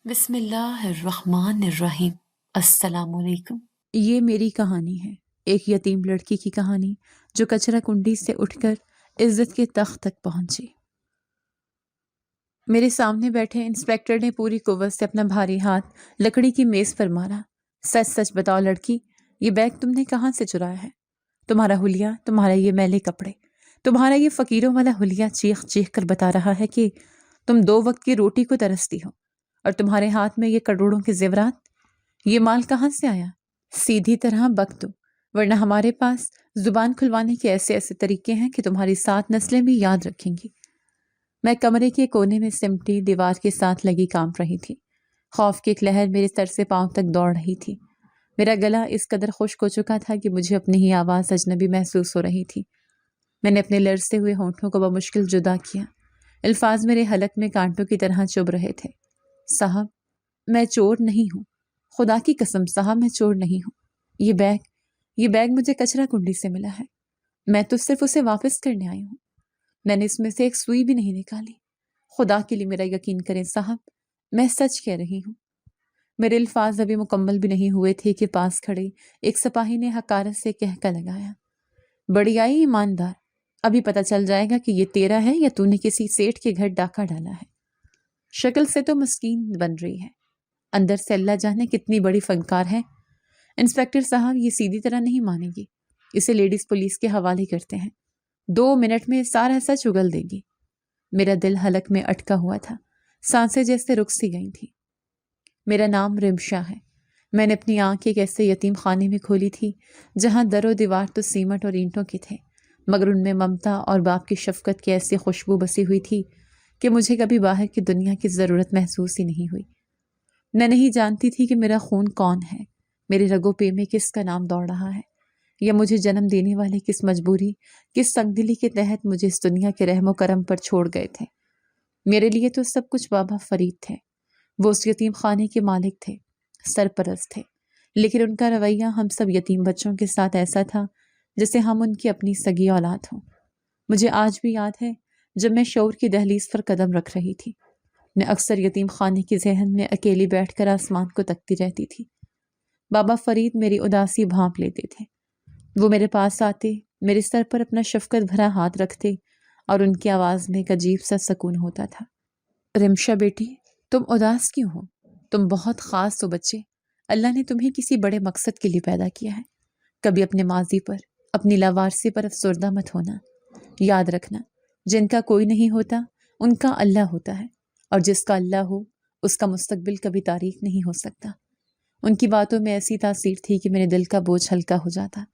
بسم اللہ الرحمن الرحیم۔ السلام علیکم۔ یہ میری کہانی ہے، ایک یتیم لڑکی کی کہانی جو کچرا کنڈی سے اٹھ کر عزت کے تخت تک پہنچی۔ میرے سامنے بیٹھے انسپیکٹر نے پوری قوت سے اپنا بھاری ہاتھ لکڑی کی میز پر مارا۔ سچ سچ بتاؤ لڑکی، یہ بیگ تم نے کہاں سے چرایا ہے؟ تمہارا حلیہ، تمہارا یہ میلے کپڑے، تمہارا یہ فقیروں والا حلیہ چیخ چیخ کر بتا رہا ہے کہ تم 2 وقت کی روٹی کو ترستی ہو، اور تمہارے ہاتھ میں یہ کروڑوں کے زیورات، یہ مال کہاں سے آیا؟ سیدھی طرح بک دو، ورنہ ہمارے پاس زبان کھلوانے کے ایسے ایسے طریقے ہیں کہ تمہاری 7 نسلیں بھی یاد رکھیں گی۔ میں کمرے کے کونے میں سمٹی دیوار کے ساتھ لگی کانپ رہی تھی۔ خوف کی ایک لہر میرے سر سے پاؤں تک دوڑ رہی تھی۔ میرا گلا اس قدر خشک ہو چکا تھا کہ مجھے اپنی ہی آواز اجنبی محسوس ہو رہی تھی۔ میں نے اپنے لرزتے ہوئے ہونٹوں کو بمشکل جدا کیا۔ الفاظ میرے حلق میں کانٹوں کی طرح چبھ رہے تھے۔ صاحب، میں چور نہیں ہوں، خدا کی قسم صاحب، میں چور نہیں ہوں۔ یہ بیگ مجھے کچرا کنڈی سے ملا ہے۔ میں تو صرف اسے واپس کرنے آئی ہوں۔ میں نے اس میں سے ایک سوئی بھی نہیں نکالی۔ خدا کے لیے میرا یقین کریں صاحب، میں سچ کہہ رہی ہوں۔ میرے الفاظ ابھی مکمل بھی نہیں ہوئے تھے کہ پاس کھڑے ایک سپاہی نے حقارت سے کہکا لگایا، بڑی آئی ایماندار، ابھی پتہ چل جائے گا کہ یہ تیرا ہے یا تو نے کسی سیٹھ کے گھر ڈاکہ ڈالا ہے۔ شکل سے تو مسکین بن رہی ہے، اندر سے اللہ جانے کتنی بڑی فنکار ہے۔ انسپیکٹر صاحب، یہ سیدھی طرح نہیں مانے گی، اسے لیڈیز پولیس کے حوالے کرتے ہیں، 2 منٹ میں سارا سچ اگل دے گی۔ میرا دل حلق میں اٹکا ہوا تھا، سانسیں جیسے رک سی گئی تھی۔ میرا نام رمشا ہے۔ میں نے اپنی آنکھ ایک ایسے یتیم خانے میں کھولی تھی جہاں در و دیوار تو سیمٹ اور اینٹوں کے تھے، مگر ان میں ممتا اور باپ کی شفقت کی ایسی خوشبو بسی ہوئی تھی کہ مجھے کبھی باہر کی دنیا کی ضرورت محسوس ہی نہیں ہوئی۔ میں نہیں جانتی تھی کہ میرا خون کون ہے، میرے رگوں پے میں کس کا نام دوڑ رہا ہے، یا مجھے جنم دینے والے کس مجبوری، کس سنگدلی کے تحت مجھے اس دنیا کے رحم و کرم پر چھوڑ گئے تھے۔ میرے لیے تو سب کچھ بابا فرید تھے۔ وہ اس یتیم خانے کے مالک تھے، سرپرست تھے، لیکن ان کا رویہ ہم سب یتیم بچوں کے ساتھ ایسا تھا جیسے ہم ان کی اپنی سگی اولاد ہوں۔ مجھے آج بھی یاد ہے جب میں شعور کی دہلیز پر قدم رکھ رہی تھی، میں اکثر یتیم خانے کے ذہن میں اکیلی بیٹھ کر آسمان کو تکتی رہتی تھی۔ بابا فرید میری اداسی بھانپ لیتے تھے۔ وہ میرے پاس آتے، میرے سر پر اپنا شفقت بھرا ہاتھ رکھتے، اور ان کی آواز میں ایک عجیب سا سکون ہوتا تھا۔ رمشا بیٹی، تم اداس کیوں ہو؟ تم بہت خاص ہو بچے، اللہ نے تمہیں کسی بڑے مقصد کے لیے پیدا کیا ہے۔ کبھی اپنے ماضی پر، اپنی لاوارسی پر افسردہ مت ہونا۔ یاد رکھنا، جن کا کوئی نہیں ہوتا ان کا اللہ ہوتا ہے، اور جس کا اللہ ہو اس کا مستقبل کبھی تاریک نہیں ہو سکتا۔ ان کی باتوں میں ایسی تاثیر تھی کہ میرے دل کا بوجھ ہلکا ہو جاتا۔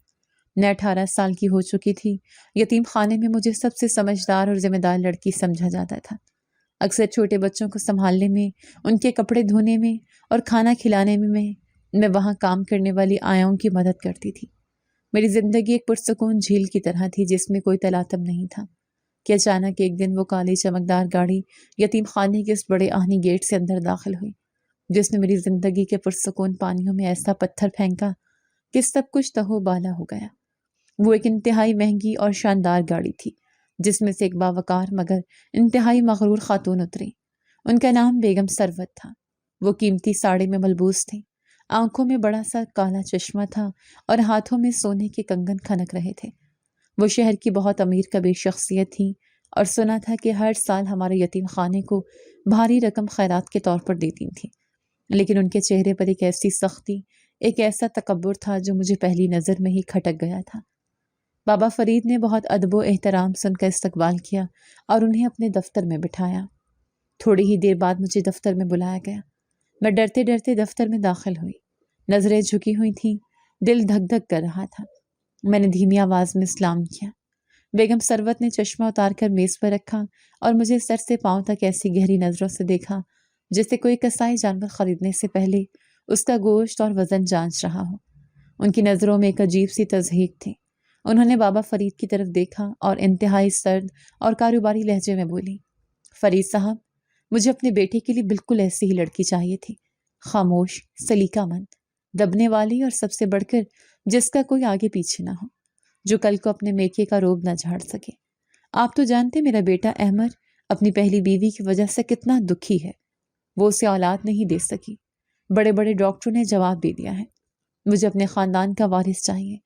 میں 18 سال کی ہو چکی تھی۔ یتیم خانے میں مجھے سب سے سمجھدار اور ذمہ دار لڑکی سمجھا جاتا تھا۔ اکثر چھوٹے بچوں کو سنبھالنے میں، ان کے کپڑے دھونے میں اور کھانا کھلانے میں وہاں کام کرنے والی آیاؤں کی مدد کرتی تھی۔ میری زندگی ایک پرسکون جھیل کی طرح تھی جس میں کوئی تلاطم نہیں تھا کہ اچانک ایک دن وہ کالی چمکدار گاڑی یتیم خانے کے اس بڑے آہنی گیٹ سے اندر داخل ہوئی، جس نے میری زندگی کے پرسکون پانیوں میں ایسا پتھر پھینکا کہ سب کچھ تہو بالا ہو گیا۔ وہ ایک انتہائی مہنگی اور شاندار گاڑی تھی جس میں سے ایک باوقار مگر انتہائی مغرور خاتون اتری۔ ان کا نام بیگم ثروت تھا۔ وہ قیمتی ساڑی میں ملبوس تھے، آنکھوں میں بڑا سا کالا چشمہ تھا اور ہاتھوں میں سونے کے کنگن کھنک رہے تھے۔ وہ شہر کی بہت امیر کبیر شخصیت تھیں اور سنا تھا کہ ہر سال ہمارے یتیم خانے کو بھاری رقم خیرات کے طور پر دیتی تھیں، لیکن ان کے چہرے پر ایک ایسی سختی، ایک ایسا تکبر تھا جو مجھے پہلی نظر میں ہی کھٹک گیا تھا۔ بابا فرید نے بہت ادب و احترام سے ان کا استقبال کیا اور انہیں اپنے دفتر میں بٹھایا۔ تھوڑی ہی دیر بعد مجھے دفتر میں بلایا گیا۔ میں ڈرتے ڈرتے دفتر میں داخل ہوئی۔ نظریں جھکی ہوئی تھیں، دل دھک دھک کر رہا تھا۔ میں نے دھیمی آواز میں سلام کیا۔ بیگم ثروت نے چشمہ اتار کر میز پر رکھا اور مجھے سر سے پاؤں تک ایسی گہری نظروں سے دیکھا جیسے کوئی کسائی جانور خریدنے سے پہلے اس کا گوشت اور وزن جانچ رہا ہو۔ ان کی نظروں میں ایک عجیب سی تضحیک تھی۔ انہوں نے بابا فرید کی طرف دیکھا اور انتہائی سرد اور کاروباری لہجے میں بولی، فرید صاحب، مجھے اپنے بیٹے کے لیے بالکل ایسی ہی لڑکی چاہیے تھی، خاموش، سلیقہ مند، دبنے والی، اور سب سے بڑھ کر جس کا کوئی آگے پیچھے نہ ہو، جو کل کو اپنے میکے کا روب نہ جھاڑ سکے۔ آپ تو جانتے میرا بیٹا احمد اپنی پہلی بیوی کی وجہ سے کتنا دکھی ہے۔ وہ اسے اولاد نہیں دے سکی۔ بڑے بڑے ڈاکٹروں نے جواب دے دیا ہے، مجھے اپنے خاندان کا وارث چاہیے،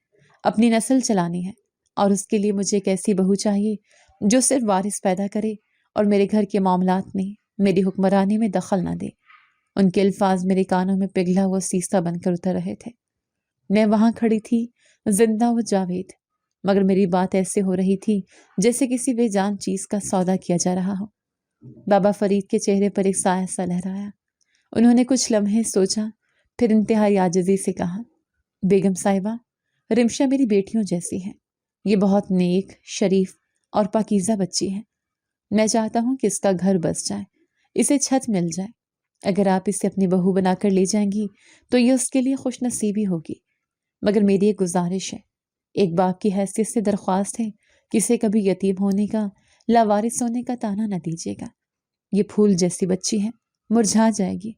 اپنی نسل چلانی ہے، اور اس کے لیے مجھے ایک ایسی بہو چاہیے جو صرف وارث پیدا کرے اور میرے گھر کے معاملات میں میری حکمرانی میں دخل نہ دے۔ ان کے الفاظ میرے کانوں میں پگھلا ہوا سیسا بن کر اتر رہے تھے۔ میں وہاں کھڑی تھی، زندہ و جاوید، مگر میری بات ایسے ہو رہی تھی جیسے کسی بے جان چیز کا سودا کیا جا رہا ہو۔ بابا فرید کے چہرے پر ایک سایہ سا لہرایا۔ انہوں نے کچھ لمحے سوچا، پھر انتہائی عاجزی سے کہا، بیگم صاحبہ، رمشا میری بیٹیوں جیسی ہے۔ یہ بہت نیک، شریف اور پاکیزہ بچی ہے۔ میں چاہتا ہوں کہ اس کا گھر بس جائے، اسے چھت مل جائے۔ اگر آپ اسے اپنی بہو بنا کر لے جائیں گی تو یہ اس کے لیے خوش نصیبی ہوگی، مگر میری ایک گزارش ہے، ایک باپ کی حیثیت سے درخواست ہے کہ اسے کبھی یتیم ہونے کا، لاوارث ہونے کا طعنہ نہ دیجیے گا۔ یہ پھول جیسی بچی ہے، مرجھا جائے گی۔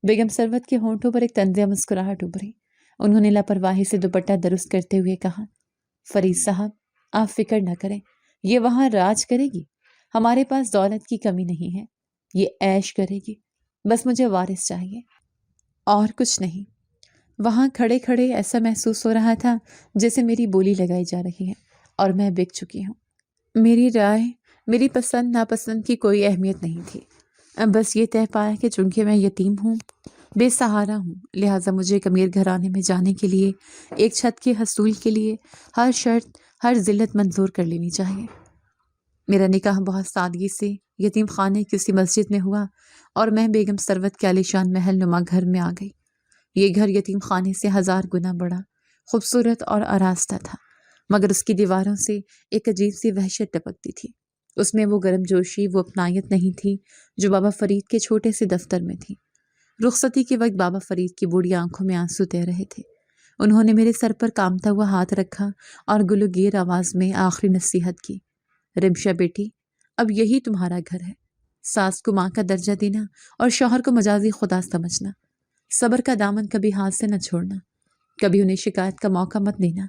بیگم سروت کے ہونٹوں پر ایک طنزیہ مسکراہٹ ابھری۔ انہوں نے لاپرواہی سے دوپٹہ درست کرتے ہوئے کہا، فرید صاحب، آپ فکر نہ کریں، یہ وہاں راج کرے گی۔ ہمارے پاس دولت کی کمی نہیں ہے، یہ عیش کرے گی۔ بس مجھے وارث چاہیے اور کچھ نہیں۔ وہاں کھڑے کھڑے ایسا محسوس ہو رہا تھا جیسے میری بولی لگائی جا رہی ہے اور میں بک چکی ہوں۔ میری رائے، میری پسند ناپسند کی کوئی اہمیت نہیں تھی۔ بس یہ طے پایا کہ چونکہ میں یتیم ہوں، بے سہارا ہوں، لہٰذا مجھے ایک امیر گھرانے میں جانے کے لیے، ایک چھت کے حصول کے لیے ہر شرط، ہر ذلت منظور کر لینی چاہیے۔ میرا نکاح بہت سادگی سے یتیم خانے کسی مسجد میں ہوا اور میں بیگم سروت کے عالیشان محل نما گھر میں آ گئی۔ یہ گھر یتیم خانے سے 1000 گنا بڑا، خوبصورت اور آراستہ تھا، مگر اس کی دیواروں سے ایک عجیب سی وحشت ٹپکتی تھی۔ اس میں وہ گرم جوشی، وہ اپنائیت نہیں تھی جو بابا فرید کے چھوٹے سے دفتر میں تھی۔ رخصتی کے وقت بابا فرید کی بوڑھی آنکھوں میں آنسو تیر رہے تھے۔ انہوں نے میرے سر پر کامتا ہوا ہاتھ رکھا اور گلوگیر آواز میں آخری نصیحت کی، رمشا بیٹی، اب یہی تمہارا گھر ہے۔ ساس کو ماں کا درجہ دینا اور شوہر کو مجازی خدا سمجھنا۔ صبر کا دامن کبھی ہاتھ سے نہ چھوڑنا، کبھی انہیں شکایت کا موقع مت دینا۔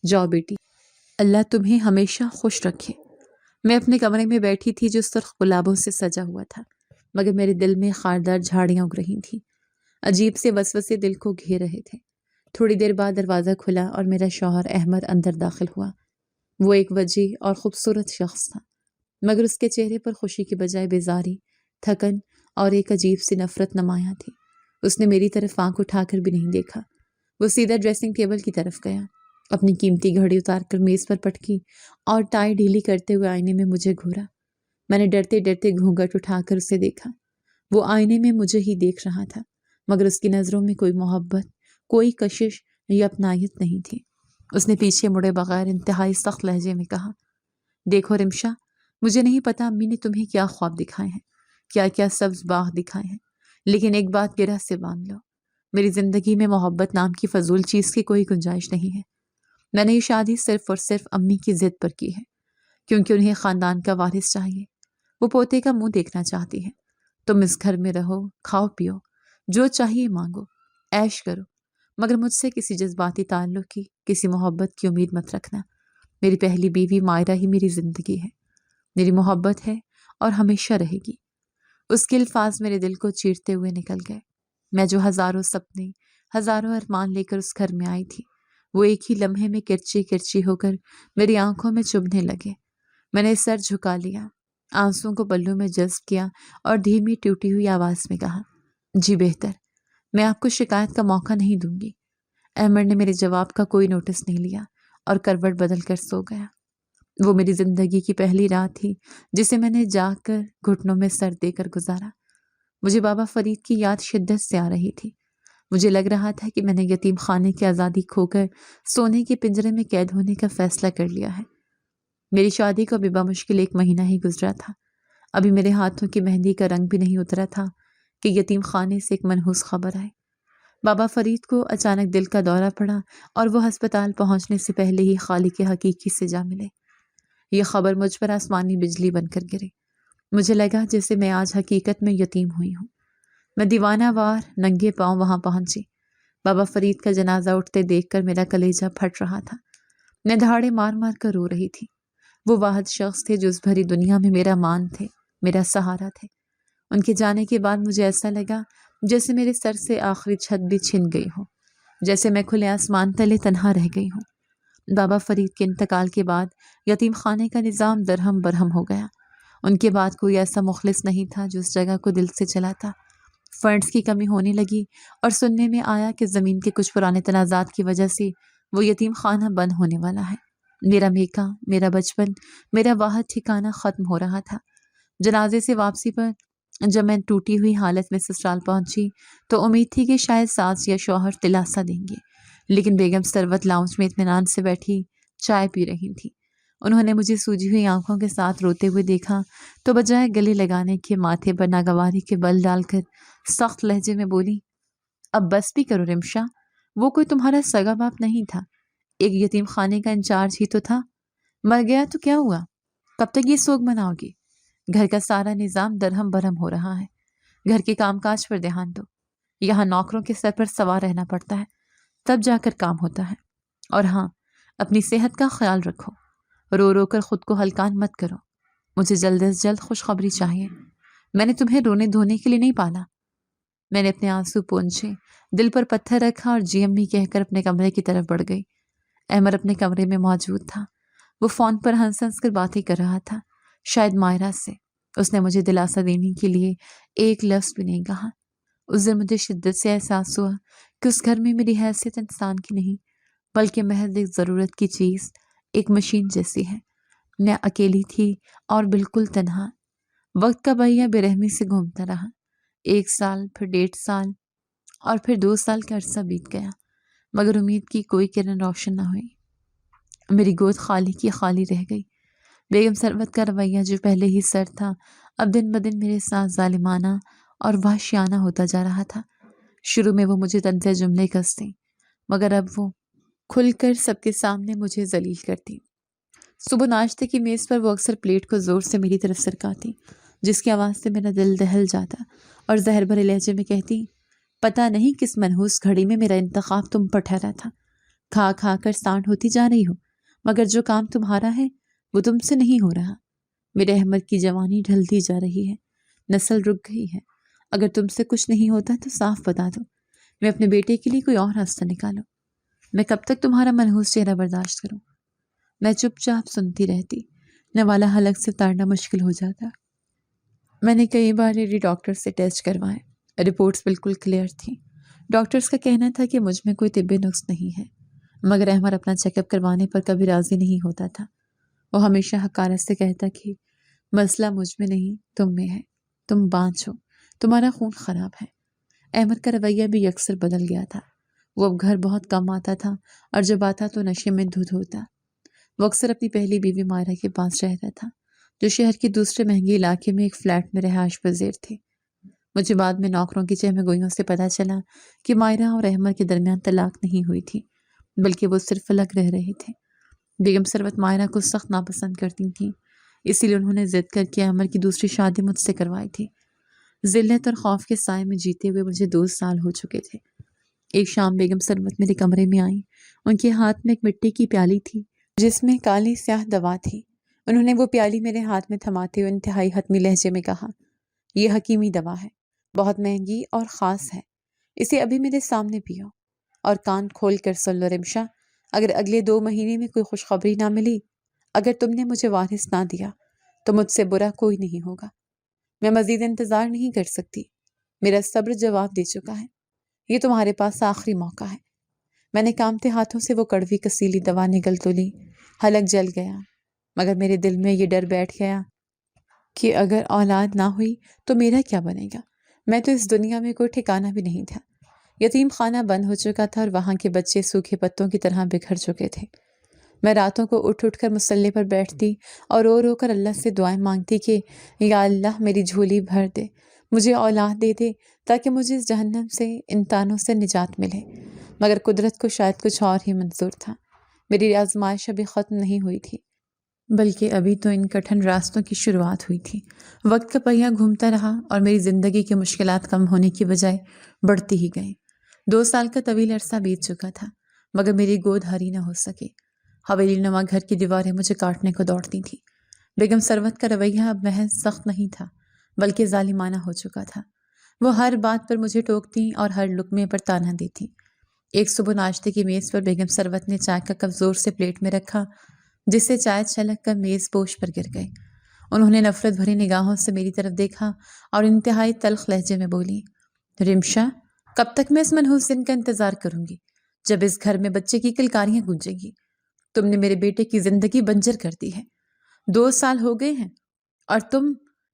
جاؤ بیٹی، اللہ تمہیں ہمیشہ خوش رکھے۔ میں اپنے کمرے میں بیٹھی تھی جو سرخ گلابوں سے سجا ہوا تھا، مگر میرے دل میں خاردار جھاڑیاں اگ رہی تھیں۔ عجیب سے وسوسے دل کو گھیر رہے تھے۔ تھوڑی دیر بعد دروازہ کھلا اور میرا شوہر احمد اندر داخل ہوا۔ وہ ایک وجیح اور خوبصورت شخص تھا، مگر اس کے چہرے پر خوشی کی بجائے بیزاری، تھکن اور ایک عجیب سی نفرت نمایاں تھی۔ اس نے میری طرف آنکھ اٹھا کر بھی نہیں دیکھا۔ وہ سیدھا ڈریسنگ ٹیبل کی طرف گیا، اپنی قیمتی گھڑی اتار کر میز پر پٹکی اور ٹائی ڈھیلی کرتے ہوئے آئینے میں مجھے گھورا۔ میں نے ڈرتے ڈرتے گھونگھٹ اٹھا کر اسے دیکھا۔ وہ آئینے میں مجھے ہی دیکھ رہا تھا، مگر اس کی نظروں میں کوئی محبت، کوئی کشش یا اپنائیت نہیں تھی۔ اس نے پیچھے مڑے بغیر انتہائی سخت لہجے میں کہا، دیکھو رمشا، مجھے نہیں پتا امی نے تمہیں کیا خواب دکھائے ہیں، کیا کیا سبز باغ دکھائے ہیں، لیکن ایک بات گرہ سے باندھ لو، میری زندگی میں محبت نام کی فضول چیز کی کوئی گنجائش نہیں ہے۔ میں نے یہ شادی صرف اور صرف امی کی ضد پر کی ہے، کیونکہ انہیں خاندان کا وارث چاہیے۔ وہ پوتے کا منہ دیکھنا چاہتی ہے۔ تم اس گھر میں رہو، کھاؤ پیو، جو چاہیے مانگو، عیش کرو، مگر مجھ سے کسی جذباتی تعلق کی، کسی محبت کی امید مت رکھنا۔ میری پہلی بیوی مائرہ ہی میری زندگی ہے، میری محبت ہے اور ہمیشہ رہے گی۔ اس کے الفاظ میرے دل کو چیرتے ہوئے نکل گئے۔ میں جو ہزاروں سپنے، ہزاروں ارمان لے کر اس گھر میں آئی تھی، وہ ایک ہی لمحے میں کرچی کرچی ہو کر میری آنکھوں میں چبھنے لگے۔ میں نے سر جھکا لیا، آنسوں کو پلوں میں جذب کیا اور دھیمی ٹوٹی ہوئی آواز میں کہا، جی بہتر، میں آپ کو شکایت کا موقع نہیں دوں گی۔ احمد نے میرے جواب کا کوئی نوٹس نہیں لیا اور کروٹ بدل کر سو گیا۔ وہ میری زندگی کی پہلی رات تھی جسے میں نے جاگ کر گھٹنوں میں سر دے کر گزارا۔ مجھے بابا فرید کی یاد شدت سے آ رہی تھی۔ مجھے لگ رہا تھا کہ میں نے یتیم خانے کی آزادی کھو کر سونے کے پنجرے میں قید ہونے کا فیصلہ کر لیا ہے۔ میری شادی کو ابھی بمشکل 1 مہینہ ہی گزرا تھا۔ ابھی میرے ہاتھوں کی مہندی کا رنگ بھی نہیں اترا تھا کہ یتیم خانے سے ایک منحوس خبر آئی۔ بابا فرید کو اچانک دل کا دورہ پڑا اور وہ ہسپتال پہنچنے سے پہلے ہی خالق حقیقی سے جا ملے۔ یہ خبر مجھ پر آسمانی بجلی بن کر گری۔ مجھے لگا جیسے میں آج حقیقت میں یتیم ہوئی ہوں۔ میں دیوانہ وار ننگے پاؤں وہاں پہنچی۔ بابا فرید کا جنازہ اٹھتے دیکھ کر میرا کلیجہ پھٹ رہا تھا۔ میں دھاڑے مار مار کر رو رہی تھی۔ وہ واحد شخص تھے جو اس بھری دنیا میں میرا مان تھے، میرا سہارا تھے۔ ان کے جانے کے بعد مجھے ایسا لگا جیسے میرے سر سے آخری چھت بھی چھن گئی ہو، جیسے میں کھلے آسمان تلے تنہا رہ گئی ہوں۔ بابا فرید کے انتقال کے بعد یتیم خانے کا نظام درہم برہم ہو گیا۔ ان کے بعد کوئی ایسا مخلص نہیں تھا جو اس جگہ کو دل سے چلاتا۔ فنڈز کی کمی ہونے لگی اور سننے میں آیا کہ زمین کے کچھ پرانے تنازعات کی وجہ سے وہ یتیم خانہ بند ہونے والا ہے۔ میرا میکا، میرا بچپن، میرا واحد ٹھکانہ ختم ہو رہا تھا۔ جنازے سے واپسی پر جب میں ٹوٹی ہوئی حالت میں سسرال پہنچی تو امید تھی کہ شاید ساس یا شوہر دلاسا دیں گے، لیکن بیگم ثروت لاؤنج میں اطمینان سے بیٹھی چائے پی رہی تھی۔ انہوں نے مجھے سوجی ہوئی آنکھوں کے ساتھ روتے ہوئے دیکھا تو بجائے گلے لگانے کے ماتھے پر ناگواری کے بل ڈال کر سخت لہجے میں بولی، اب بس بھی کرو رمشا، وہ کوئی تمہارا سگا باپ نہیں تھا، ایک یتیم خانے کا انچارج ہی تو تھا۔ مر گیا تو کیا ہوا؟ کب تک یہ سوگ مناؤ گی؟ گھر کا سارا نظام درہم برہم ہو رہا ہے۔ گھر کے کام کاج پر دھیان دو۔ یہاں نوکروں کے سر پر سوار رہنا پڑتا ہے، تب جا کر کام ہوتا ہے۔ اور ہاں، اپنی صحت کا خیال رکھو، رو رو کر خود کو ہلکان مت کرو۔ مجھے جلد از جلد خوشخبری چاہیے۔ میں نے تمہیں رونے دھونے کے لیے نہیں پالا۔ میں نے اپنے آنسو پونچھے، دل پر پتھر رکھا اور جی امی کہہ کر اپنے کمرے کی طرف بڑھ گئی۔ احمد اپنے کمرے میں موجود تھا۔ وہ فون پر ہنس ہنس کر باتیں کر رہا تھا، شاید مائرہ سے۔ اس نے مجھے دلاسا دینے کے لیے ایک لفظ بھی نہیں کہا۔ اس دن مجھے شدت سے احساس ہوا کہ اس گھر میں میری حیثیت انسان کی نہیں بلکہ محض ایک ضرورت کی چیز، ایک مشین جیسی ہے۔ میں اکیلی تھی اور بالکل تنہا۔ وقت کا پہیہ بے رحمی سے گھومتا رہا۔ 1 سال، پھر 1.5 سال اور پھر 2 سال کا عرصہ بیت گیا، مگر امید کی کوئی کرن روشن نہ ہوئی۔ میری گود خالی کی خالی رہ گئی۔ بیگم ثروت کا رویہ جو پہلے ہی سرد تھا اب دن بدن میرے ساتھ ظالمانہ اور وحشیانہ ہوتا جا رہا تھا۔ شروع میں وہ مجھے طنز جملے کستی، مگر اب وہ کھل کر سب کے سامنے مجھے ذلیل کرتی۔ صبح ناشتے کی میز پر وہ اکثر پلیٹ کو زور سے میری طرف سرکاتی، جس کی آواز سے میرا دل دہل جاتا، اور زہر بھرے لہجے میں کہتی، پتہ نہیں کس منحوس گھڑی میں میرا انتخاب تم پر ٹھہرا تھا۔ کھا کھا کر سانڈ ہوتی جا رہی ہو، مگر جو کام تمہارا ہے وہ تم سے نہیں ہو رہا۔ میرے احمد کی جوانی ڈھلتی جا رہی ہے، نسل رک گئی ہے۔ اگر تم سے کچھ نہیں ہوتا تو صاف بتا دو، میں اپنے بیٹے کے لیے کوئی اور راستہ نکالوں۔ میں کب تک تمہارا منحوس چہرہ برداشت کروں؟ میں چپ چاپ سنتی رہتی۔ نوالہ حلق سے اتارنا مشکل ہو جاتا۔ میں نے کئی بار لیڈی ڈاکٹر سے ٹیسٹ کروائے، رپورٹس بالکل کلیئر تھیں۔ ڈاکٹرز کا کہنا تھا کہ مجھ میں کوئی طبی نقص نہیں ہے، مگر احمد اپنا چیک اپ کروانے پر کبھی راضی نہیں ہوتا تھا۔ وہ ہمیشہ حقارت سے کہتا کہ مسئلہ مجھ میں نہیں تم میں ہے، تم بانجھ ہو، تمہارا خون خراب ہے۔ احمد کا رویہ بھی اکثر بدل گیا تھا۔ وہ اب گھر بہت کم آتا تھا اور جب آتا تو نشے میں دھت ہوتا۔ وہ اکثر اپنی پہلی بیوی مائرہ کے پاس رہتا تھا، جو شہر کے دوسرے مہنگے علاقے میں ایک فلیٹ میں رہائش پذیر تھی۔ مجھے بعد میں نوکروں کی چہمہ گوئیوں سے پتہ چلا کہ مائرہ اور احمد کے درمیان طلاق نہیں ہوئی تھی، بلکہ وہ صرف الگ رہ رہے تھے۔ بیگم ثروت مائرہ کو سخت ناپسند کرتی تھیں، اسی لیے انہوں نے ضد کر کے احمد کی دوسری شادی مجھ سے کروائی تھی۔ ذلت اور خوف کے سائے میں جیتے ہوئے مجھے 2 سال ہو چکے تھے۔ ایک شام بیگم ثروت میرے کمرے میں آئیں۔ ان کے ہاتھ میں ایک مٹی کی پیالی تھی جس میں کالی سیاہ دوا تھی۔ انہوں نے وہ پیالی میرے ہاتھ میں تھماتے ہوئے انتہائی حتمی لہجے میں کہا، یہ حکیمی دوا ہے، بہت مہنگی اور خاص ہے، اسے ابھی میرے سامنے پیو اور کان کھول کر سن لو رمشا، اگر اگلے 2 مہینے میں کوئی خوشخبری نہ ملی، اگر تم نے مجھے وارث نہ دیا تو مجھ سے برا کوئی نہیں ہوگا۔ میں مزید انتظار نہیں کر سکتی، میرا صبر جواب دے چکا ہے، یہ تمہارے پاس آخری موقع ہے۔ میں نے کامتے ہاتھوں سے وہ کڑوی کسیلی دوا نگل تو لی، حلق جل گیا، مگر میرے دل میں یہ ڈر بیٹھ گیا کہ اگر اولاد نہ ہوئی تو میرا کیا بنے گا۔ میں تو اس دنیا میں کوئی ٹھکانہ بھی نہیں تھا۔ یتیم خانہ بند ہو چکا تھا اور وہاں کے بچے سوکھے پتوں کی طرح بکھر چکے تھے۔ میں راتوں کو اٹھ اٹھ کر مصلے پر بیٹھتی اور رو رو کر اللہ سے دعائیں مانگتی کہ یا اللہ میری جھولی بھر دے، مجھے اولاد دے دے تاکہ مجھے اس جہنم سے، ان تانوں سے نجات ملے۔ مگر قدرت کو شاید کچھ اور ہی منظور تھا۔ میری آزمائش ابھی ختم نہیں ہوئی تھی، بلکہ ابھی تو ان کٹھن راستوں کی شروعات ہوئی تھی۔ وقت کا پہیہ گھومتا رہا اور میری زندگی کی مشکلات کم ہونے کی بجائے بڑھتی ہی گئیں۔ 2 سال کا طویل عرصہ بیت چکا تھا، مگر میری گود ہری نہ ہو سکی۔ حویلی نما گھر کی دیواریں مجھے کاٹنے کو دوڑتی تھیں۔ بیگم ثروت کا رویہ اب محض سخت نہیں تھا بلکہ ظالمانہ ہو چکا تھا۔ وہ ہر بات پر مجھے ٹوکتی اور ہر لقمے پر تانا دیتی۔ ایک صبح ناشتے کی میز پر بیگم ثروت نے چائے کا کپ زور سے پلیٹ میں رکھا، جس سے چائے چھلک کر میز پوش پر گر گئی۔ انہوں نے نفرت بھری نگاہوں سے میری طرف دیکھا اور انتہائی تلخ لہجے میں بولی، رمشا، کب تک میں اس منحوس دن کا انتظار کروں گی جب اس گھر میں بچے کی کلکاریاں گونجیں گی؟ تم نے میرے بیٹے کی زندگی بنجر کر دی ہے۔ 2 سال ہو گئے ہیں اور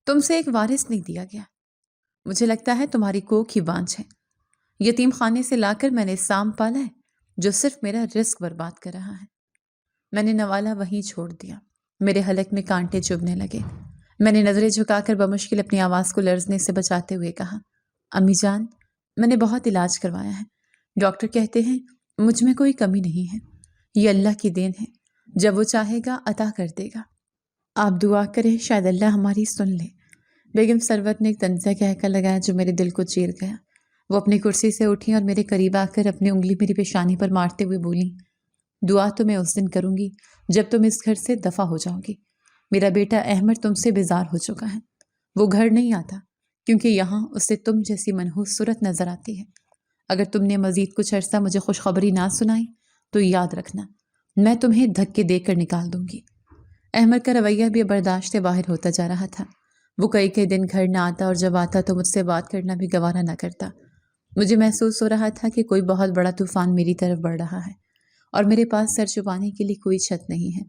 تم سے ایک وارث نہیں دیا گیا۔ مجھے لگتا ہے تمہاری کوکھ ہی بانجھ ہے۔ یتیم خانے سے لا کر میں نے سام پالا ہے جو صرف میرا رزق برباد کر رہا ہے۔ میں نے نوالا وہیں چھوڑ دیا۔ میرے حلق میں کانٹے چبھنے لگے۔ میں نے نظریں جھکا کر بمشکل اپنی آواز کو لرزنے سے بچاتے ہوئے کہا، امی جان، میں نے بہت علاج کروایا ہے۔ ڈاکٹر کہتے ہیں مجھ میں کوئی کمی نہیں ہے۔ یہ اللہ کی دین ہے، جب وہ چاہے گا عطا کر دے گا۔ آپ دعا کریں، شاید اللہ ہماری سن لے۔ بیگم ثروت نے ایک طنزیہ کہکا لگایا جو میرے دل کو چیر گیا۔ وہ اپنی کرسی سے اٹھی اور میرے قریب آ کر اپنی انگلی میری پیشانی پر مارتے ہوئے بولی، دعا تو میں اس دن کروں گی جب تم اس گھر سے دفع ہو جاؤ گی۔ میرا بیٹا احمد تم سے بیزار ہو چکا ہے۔ وہ گھر نہیں آتا کیونکہ یہاں اسے تم جیسی منحوس صورت نظر آتی ہے۔ اگر تم نے مزید کچھ عرصہ مجھے خوشخبری نہ سنائی تو یاد رکھنا، میں تمہیں دھکے دے کر نکال دوں گی۔ احمد کا رویہ بھی برداشت سے باہر ہوتا جا رہا تھا۔ وہ کئی دن گھر نہ آتا اور جب آتا تو مجھ سے بات کرنا بھی گوارا نہ کرتا۔ مجھے محسوس ہو رہا تھا کہ کوئی بہت بڑا طوفان میری طرف بڑھ رہا ہے اور میرے پاس سر چھپانے کے لیے کوئی چھت نہیں ہے۔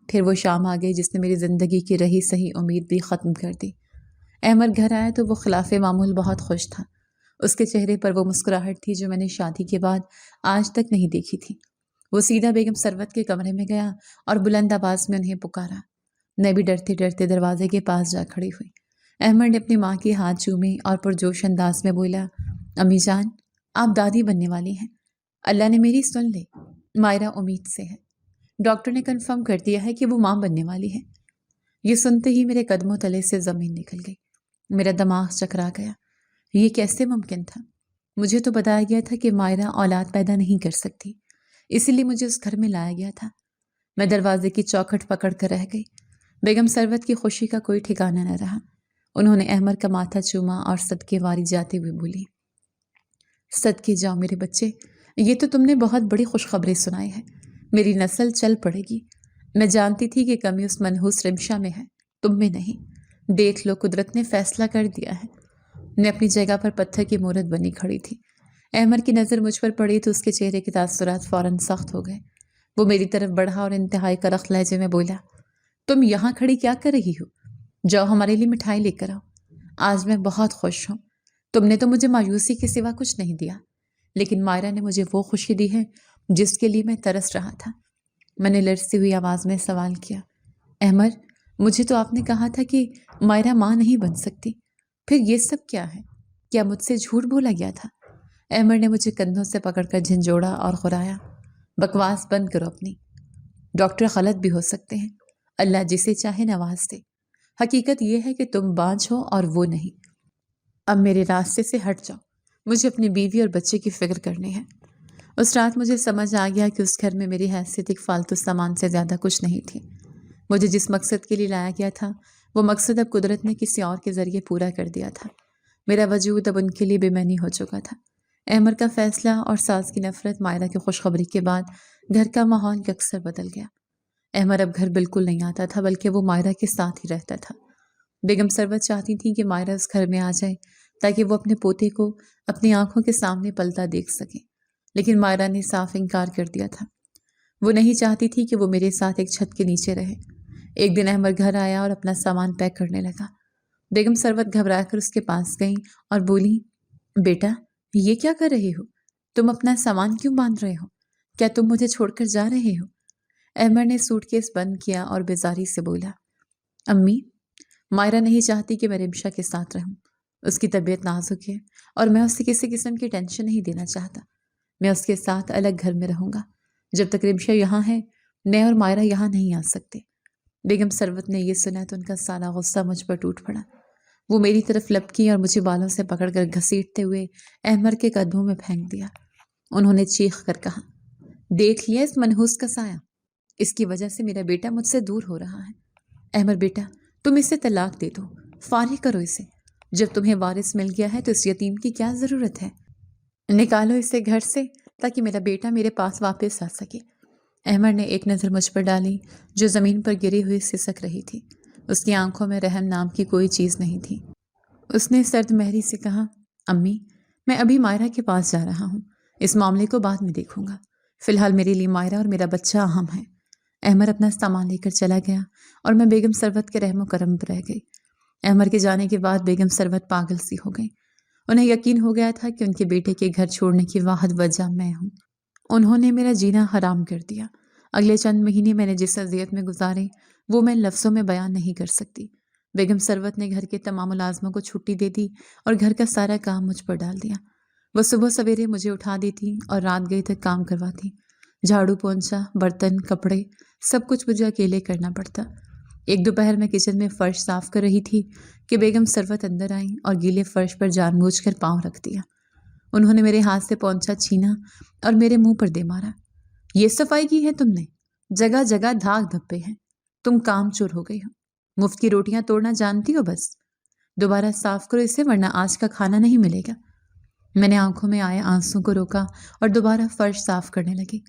پھر وہ شام آ گئی جس نے میری زندگی کی رہی صحیح امید بھی ختم کر دی۔ احمد گھر آیا تو وہ خلاف معمول بہت خوش تھا۔ اس کے چہرے پر وہ مسکراہٹ تھی جو میں نے شادی کے بعد آج تک نہیں دیکھی تھی۔ وہ سیدھا بیگم ثروت کے کمرے میں گیا اور بلند آواز میں انہیں پکارا۔ میں بھی ڈرتے ڈرتے دروازے کے پاس جا کھڑی ہوئی۔ احمد نے اپنی ماں کے ہاتھ چومے اور پرجوش انداز میں بولا، امی جان، آپ دادی بننے والی ہیں۔ اللہ نے میری سن لی۔ مائرہ امید سے ہے۔ ڈاکٹر نے کنفرم کر دیا ہے کہ وہ ماں بننے والی ہے۔ یہ سنتے ہی میرے قدموں تلے سے زمین نکل گئی۔ میرا دماغ چکرا گیا۔ یہ کیسے ممکن تھا؟ مجھے تو بتایا گیا تھا کہ مائرہ اولاد پیدا نہیں کر سکتی، اسی لیے مجھے اس گھر میں لایا گیا تھا۔ میں دروازے کی چوکھٹ پکڑ کر رہ گئی۔ بیگم ثروت کی خوشی کا کوئی ٹھکانہ نہ رہا۔ انہوں نے احمد کا ماتھا چوما اور صدقے واری جاتے ہوئے بولی، صدقے جاؤ میرے بچے، یہ تو تم نے بہت بڑی خوشخبری سنائی ہے۔ میری نسل چل پڑے گی۔ میں جانتی تھی کہ کمی اس منحوس رمشا میں ہے، تم میں نہیں۔ دیکھ لو، قدرت نے فیصلہ کر دیا ہے۔ میں اپنی جگہ پر پتھر کی مورت بنی کھڑی تھی۔ احمد کی نظر مجھ پر پڑی تو اس کے چہرے کے تاثرات فوراً سخت ہو گئے۔ وہ میری طرف بڑھا اور انتہائی کرخت لہجے میں بولا، تم یہاں کھڑی کیا کر رہی ہو؟ جاؤ ہمارے لیے مٹھائی لے کر آؤ۔ آج میں بہت خوش ہوں۔ تم نے تو مجھے مایوسی کے سوا کچھ نہیں دیا، لیکن مائرہ نے مجھے وہ خوشی دی ہے جس کے لیے میں ترس رہا تھا۔ میں نے لرزتی ہوئی آواز میں سوال کیا، احمد، مجھے تو آپ نے کہا تھا کہ مائرہ ماں نہیں بن سکتی، پھر یہ سب کیا ہے؟ کیا مجھ سے جھوٹ بولا گیا تھا؟ احمد نے مجھے کندھوں سے پکڑ کر جھنجھوڑا اور خرایا، بکواس بند کرو اپنی۔ ڈاکٹر غلط بھی ہو سکتے ہیں، اللہ جسے چاہے نواز دے۔ حقیقت یہ ہے کہ تم بانجھ ہو اور وہ نہیں۔ اب میرے راستے سے ہٹ جاؤ، مجھے اپنی بیوی اور بچے کی فکر کرنی ہے۔ اس رات مجھے سمجھ آ گیا کہ اس گھر میں میری حیثیت ایک فالتو سامان سے زیادہ کچھ نہیں تھی۔ مجھے جس مقصد کے لیے لایا گیا تھا وہ مقصد اب قدرت نے کسی اور کے ذریعے پورا کر دیا تھا۔ میرا وجود اب ان کے لیے بے معنی ہو چکا تھا۔ احمد کا فیصلہ اور ساس کی نفرت، مائرہ کی خوشخبری کے بعد گھر کا ماحول یکسر بدل گیا۔ احمد اب گھر بالکل نہیں آتا تھا بلکہ وہ مائرہ کے ساتھ ہی رہتا تھا۔ بیگم ثروت چاہتی تھی کہ مائرہ اس گھر میں آ جائے تاکہ وہ اپنے پوتے کو اپنی آنکھوں کے سامنے پلتا دیکھ سکے، لیکن مائرہ نے صاف انکار کر دیا تھا۔ وہ نہیں چاہتی تھی کہ وہ میرے ساتھ ایک چھت کے نیچے رہے۔ ایک دن احمد گھر آیا اور اپنا سامان پیک کرنے لگا۔ بیگم ثروت گھبرا کر اس کے پاس گئیں اور بولی، بیٹا، یہ کیا کر رہے ہو؟ تم اپنا سامان کیوں باندھ رہے ہو؟ کیا تم مجھے چھوڑ کر جا رہے ہو؟ احمد نے سوٹ کیس بند کیا اور بیزاری سے بولا، امی، مائرہ نہیں چاہتی کہ میں رمشا کے ساتھ رہوں۔ اس کی طبیعت نازک ہے اور میں اسے کسی قسم کی ٹینشن نہیں دینا چاہتا۔ میں اس کے ساتھ الگ گھر میں رہوں گا۔ جب تک رمشا یہاں ہے، میں اور مائرہ یہاں نہیں آ سکتے۔ بیگم ثروت نے یہ سنا تو ان کا سارا غصہ مجھ پر ٹوٹ پڑا۔ وہ میری طرف لپکی اور مجھے بالوں سے پکڑ کر گھسیٹتے ہوئے احمد کے قدموں میں پھینک دیا۔ انہوں نے چیخ کر کہا، دیکھ لیا اس منحوس کا سایہ، اس کی وجہ سے میرا بیٹا مجھ سے دور ہو رہا ہے۔ احمد بیٹا، تم اسے طلاق دے دو، فارغ کرو اسے، جب تمہیں وارث مل گیا ہے تو اس یتیم کی کیا ضرورت ہے؟ نکالو اسے گھر سے تاکہ میرا بیٹا میرے پاس واپس آ سکے۔ احمد نے ایک نظر مجھ پر ڈالی جو زمین پر گری ہوئی سسک رہی تھی۔ اس کی آنکھوں میں رحم نام کی کوئی چیز نہیں تھی۔ اس نے سرد مہری سے کہا، امی میں ابھی مائرہ کے پاس جا رہا ہوں، اس معاملے کو بعد میں دیکھوں گا، فی الحال میرے لیے مائرہ اور میرا بچہ اہم ہے۔ احمد اپنا سامان لے کر چلا گیا اور میں بیگم ثروت کے رحم و کرم پر رہ گئی۔ احمد کے جانے کے بعد بیگم ثروت پاگل سی ہو گئی۔ انہیں یقین ہو گیا تھا کہ ان کے بیٹے کے گھر چھوڑنے کی واحد وجہ میں ہوں۔ انہوں نے میرا جینا حرام کر دیا۔ اگلے چند مہینے میں نے جس اذیت میں گزارے وہ میں لفظوں میں بیان نہیں کر سکتی۔ بیگم ثروت نے گھر کے تمام ملازموں کو چھٹی دے دی اور گھر کا سارا کام مجھ پر ڈال دیا۔ وہ صبح سویرے مجھے اٹھا دیتی اور رات گئے تک کام کرواتی۔ جھاڑو پونچھا، برتن، کپڑے سب کچھ مجھے اکیلے کرنا پڑتا۔ ایک دوپہر میں کچن میں فرش صاف کر رہی تھی کہ بیگم ثروت اندر آئیں اور گیلے فرش پر جان بوجھ کر پاؤں رکھ دیا۔ انہوں نے میرے ہاتھ سے پونچھا چھینا اور میرے منہ پر دے مارا۔ یہ صفائی کی ہے تم نے؟ جگہ جگہ دھاگ دھبے ہیں، تم کام چور ہو گئی ہو، مفت کی روٹیاں توڑنا جانتی ہو بس۔ دوبارہ صاف کرو اسے ورنہ آج کا کھانا نہیں ملے گا۔ میں نے آنکھوں میں آئے آنسوں کو روکا اور دوبارہ فرش صاف کرنے لگی۔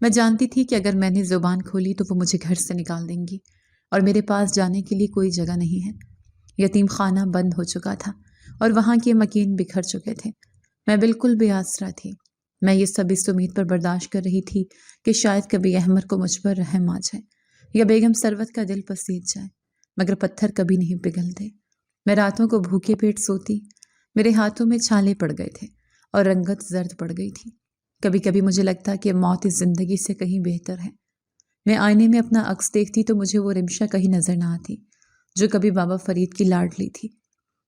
میں جانتی تھی کہ اگر میں نے زبان کھولی تو وہ مجھے گھر سے نکال دیں گی اور میرے پاس جانے کے لیے کوئی جگہ نہیں ہے۔ یتیم خانہ بند ہو چکا تھا اور وہاں کے مکین بکھر چکے تھے۔ میں بالکل بے آسرا تھی۔ میں یہ سب اس امید پر برداشت کر رہی تھی کہ شاید کبھی احمد کو مجھ پر رحم آ جائے یا بیگم ثروت کا دل پسیج جائے، مگر پتھر کبھی نہیں پگھلتے۔ میں راتوں کو بھوکے پیٹ سوتی، میرے ہاتھوں میں چھالے پڑ گئے تھے اور رنگت زرد پڑ گئی تھی۔ کبھی کبھی مجھے لگتا کہ موت اس زندگی سے کہیں بہتر ہے۔ میں آئینے میں اپنا عکس دیکھتی تو مجھے وہ رمشا کہیں نظر نہ آتی جو کبھی بابا فرید کی لاڈلی تھی۔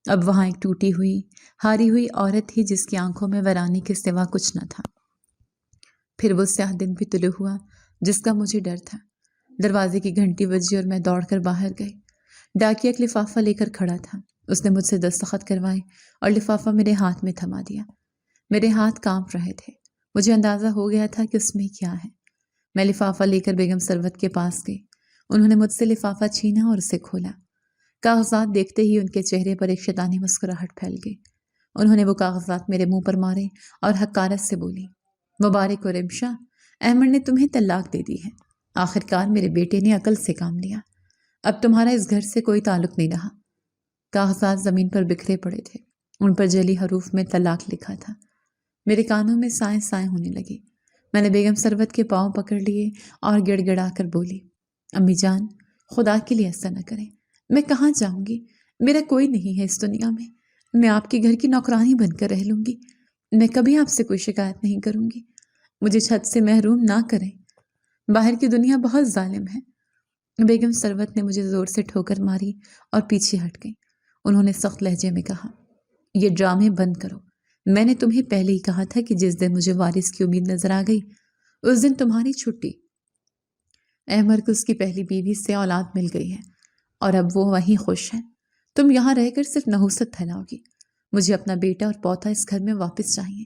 اب وہاں ایک ٹوٹی ہوئی، ہاری ہوئی عورت تھی جس کی آنکھوں میں ویرانی کے سوا کچھ نہ تھا۔ پھر وہ سیاہ دن بھی طلوع ہوا جس کا مجھے ڈر تھا۔ دروازے کی گھنٹی بجی اور میں دوڑ کر باہر گئی۔ ڈاکیہ ایک لفافہ لے کر کھڑا تھا۔ اس نے مجھ سے دستخط کروائے اور لفافہ میرے ہاتھ میں تھما دیا۔ میرے ہاتھ کانپ رہے تھے۔ مجھے اندازہ ہو گیا تھا کہ اس میں کیا ہے۔ میں لفافہ لے کر بیگم ثروت کے پاس گئی۔ انہوں نے مجھ سے لفافہ چھینا اور اسے کھولا۔ کاغذات دیکھتے ہی ان کے چہرے پر ایک شیطانی مسکراہٹ پھیل گئی۔ انہوں نے وہ کاغذات میرے منہ پر مارے اور حقارت سے بولی، مبارک ہو رمشا، احمد نے تمہیں طلاق دے دی ہے۔ آخرکار میرے بیٹے نے عقل سے کام لیا، اب تمہارا اس گھر سے کوئی تعلق نہیں رہا۔ کاغذات زمین پر بکھرے پڑے تھے، ان پر جلی حروف میں طلاق لکھا تھا۔ میرے کانوں میں سائیں سائیں ہونے لگی۔ میں نے بیگم ثروت کے پاؤں پکڑ لیے اور گڑ گڑا کر بولی، امی جان خدا کے لیے ایسا نہ کریں، میں کہاں جاؤں گی؟ میرا کوئی نہیں ہے اس دنیا میں آپ کے گھر کی نوکرانی بن کر رہ لوں گی۔ میں کبھی آپ سے کوئی شکایت نہیں کروں گی، مجھے چھت سے محروم نہ کریں، باہر کی دنیا بہت ظالم ہے۔ بیگم ثروت نے مجھے زور سے ٹھوکر ماری اور پیچھے ہٹ گئی۔ انہوں نے سخت لہجے میں کہا، یہ ڈرامے بند کرو، میں نے تمہیں پہلے ہی کہا تھا کہ جس دن مجھے وارث کی امید نظر آ گئی اس دن تمہاری چھٹی۔ احمد کو اس کی پہلی بیوی سے اولاد مل گئی ہے اور اب وہ وہیں خوش ہے، تم یہاں رہ کر صرف نحوست پھیلاؤ گی۔ مجھے اپنا بیٹا اور پوتا اس گھر میں واپس چاہیے،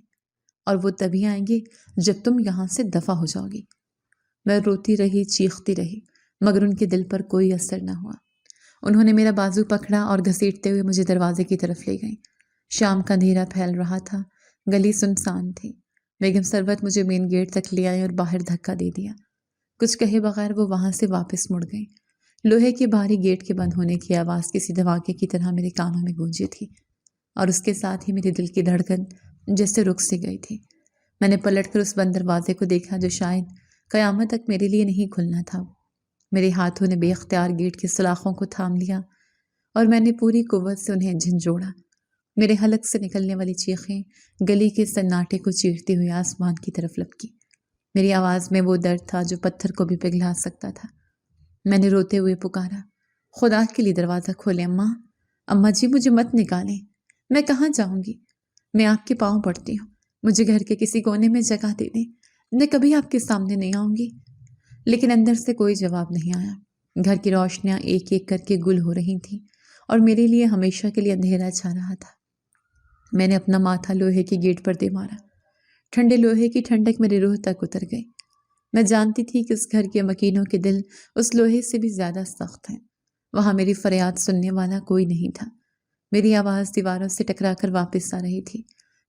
اور وہ تبھی آئیں گے جب تم یہاں سے دفع ہو جاؤ گی۔ میں روتی رہی، چیختی رہی، مگر ان کے دل پر کوئی اثر نہ ہوا۔ انہوں نے میرا بازو پکڑا اور گھسیٹتے ہوئے مجھے دروازے کی طرف لے گئیں۔ شام کا اندھیرا پھیل رہا تھا، گلی سنسان تھی۔ بیگم ثروت مجھے مین گیٹ تک لے آئے اور باہر دھکا دے دیا۔ کچھ کہے بغیر وہ وہاں سے واپس مڑ گئی۔ لوہے کے بھاری گیٹ کے بند ہونے کی آواز کسی دھماکے کی طرح میرے کانوں میں گونجی تھی، اور اس کے ساتھ ہی میرے دل کی دھڑکن جیسے رک سی گئی تھی۔ میں نے پلٹ کر اس بند دروازے کو دیکھا جو شاید قیامت تک میرے لیے نہیں کھلنا تھا۔ میرے ہاتھوں نے بے اختیار گیٹ کی سلاخوں کو تھام لیا اور میں نے پوری قوت سے انہیں جھنجھوڑا۔ میرے حلق سے نکلنے والی چیخیں گلی کے سناٹے کو چیرتے ہوئے آسمان کی طرف لپکی۔ میری آواز میں وہ درد تھا جو پتھر کو بھی پگھلا سکتا تھا۔ میں نے روتے ہوئے پکارا، خدا کے لیے دروازہ کھولیں اماں، اماں جی مجھے مت نکالیں، میں کہاں جاؤں گی؟ میں آپ کے پاؤں پڑتی ہوں، مجھے گھر کے کسی کونے میں جگہ دے دیں، میں کبھی آپ کے سامنے نہیں آؤں گی۔ لیکن اندر سے کوئی جواب نہیں آیا۔ گھر کی روشنیاں ایک ایک کر کے گل ہو رہی تھیں اور میرے لیے ہمیشہ کے لیے اندھیرا چھا رہا تھا۔ میں نے اپنا ماتھا لوہے کے گیٹ پر دے مارا۔ ٹھنڈے لوہے کی ٹھنڈک میری روح تک اتر گئی۔ میں جانتی تھی کہ اس گھر کے مکینوں کے دل اس لوہے سے بھی زیادہ سخت ہیں۔ وہاں میری فریاد سننے والا کوئی نہیں تھا۔ میری آواز دیواروں سے ٹکرا کر واپس آ رہی تھی۔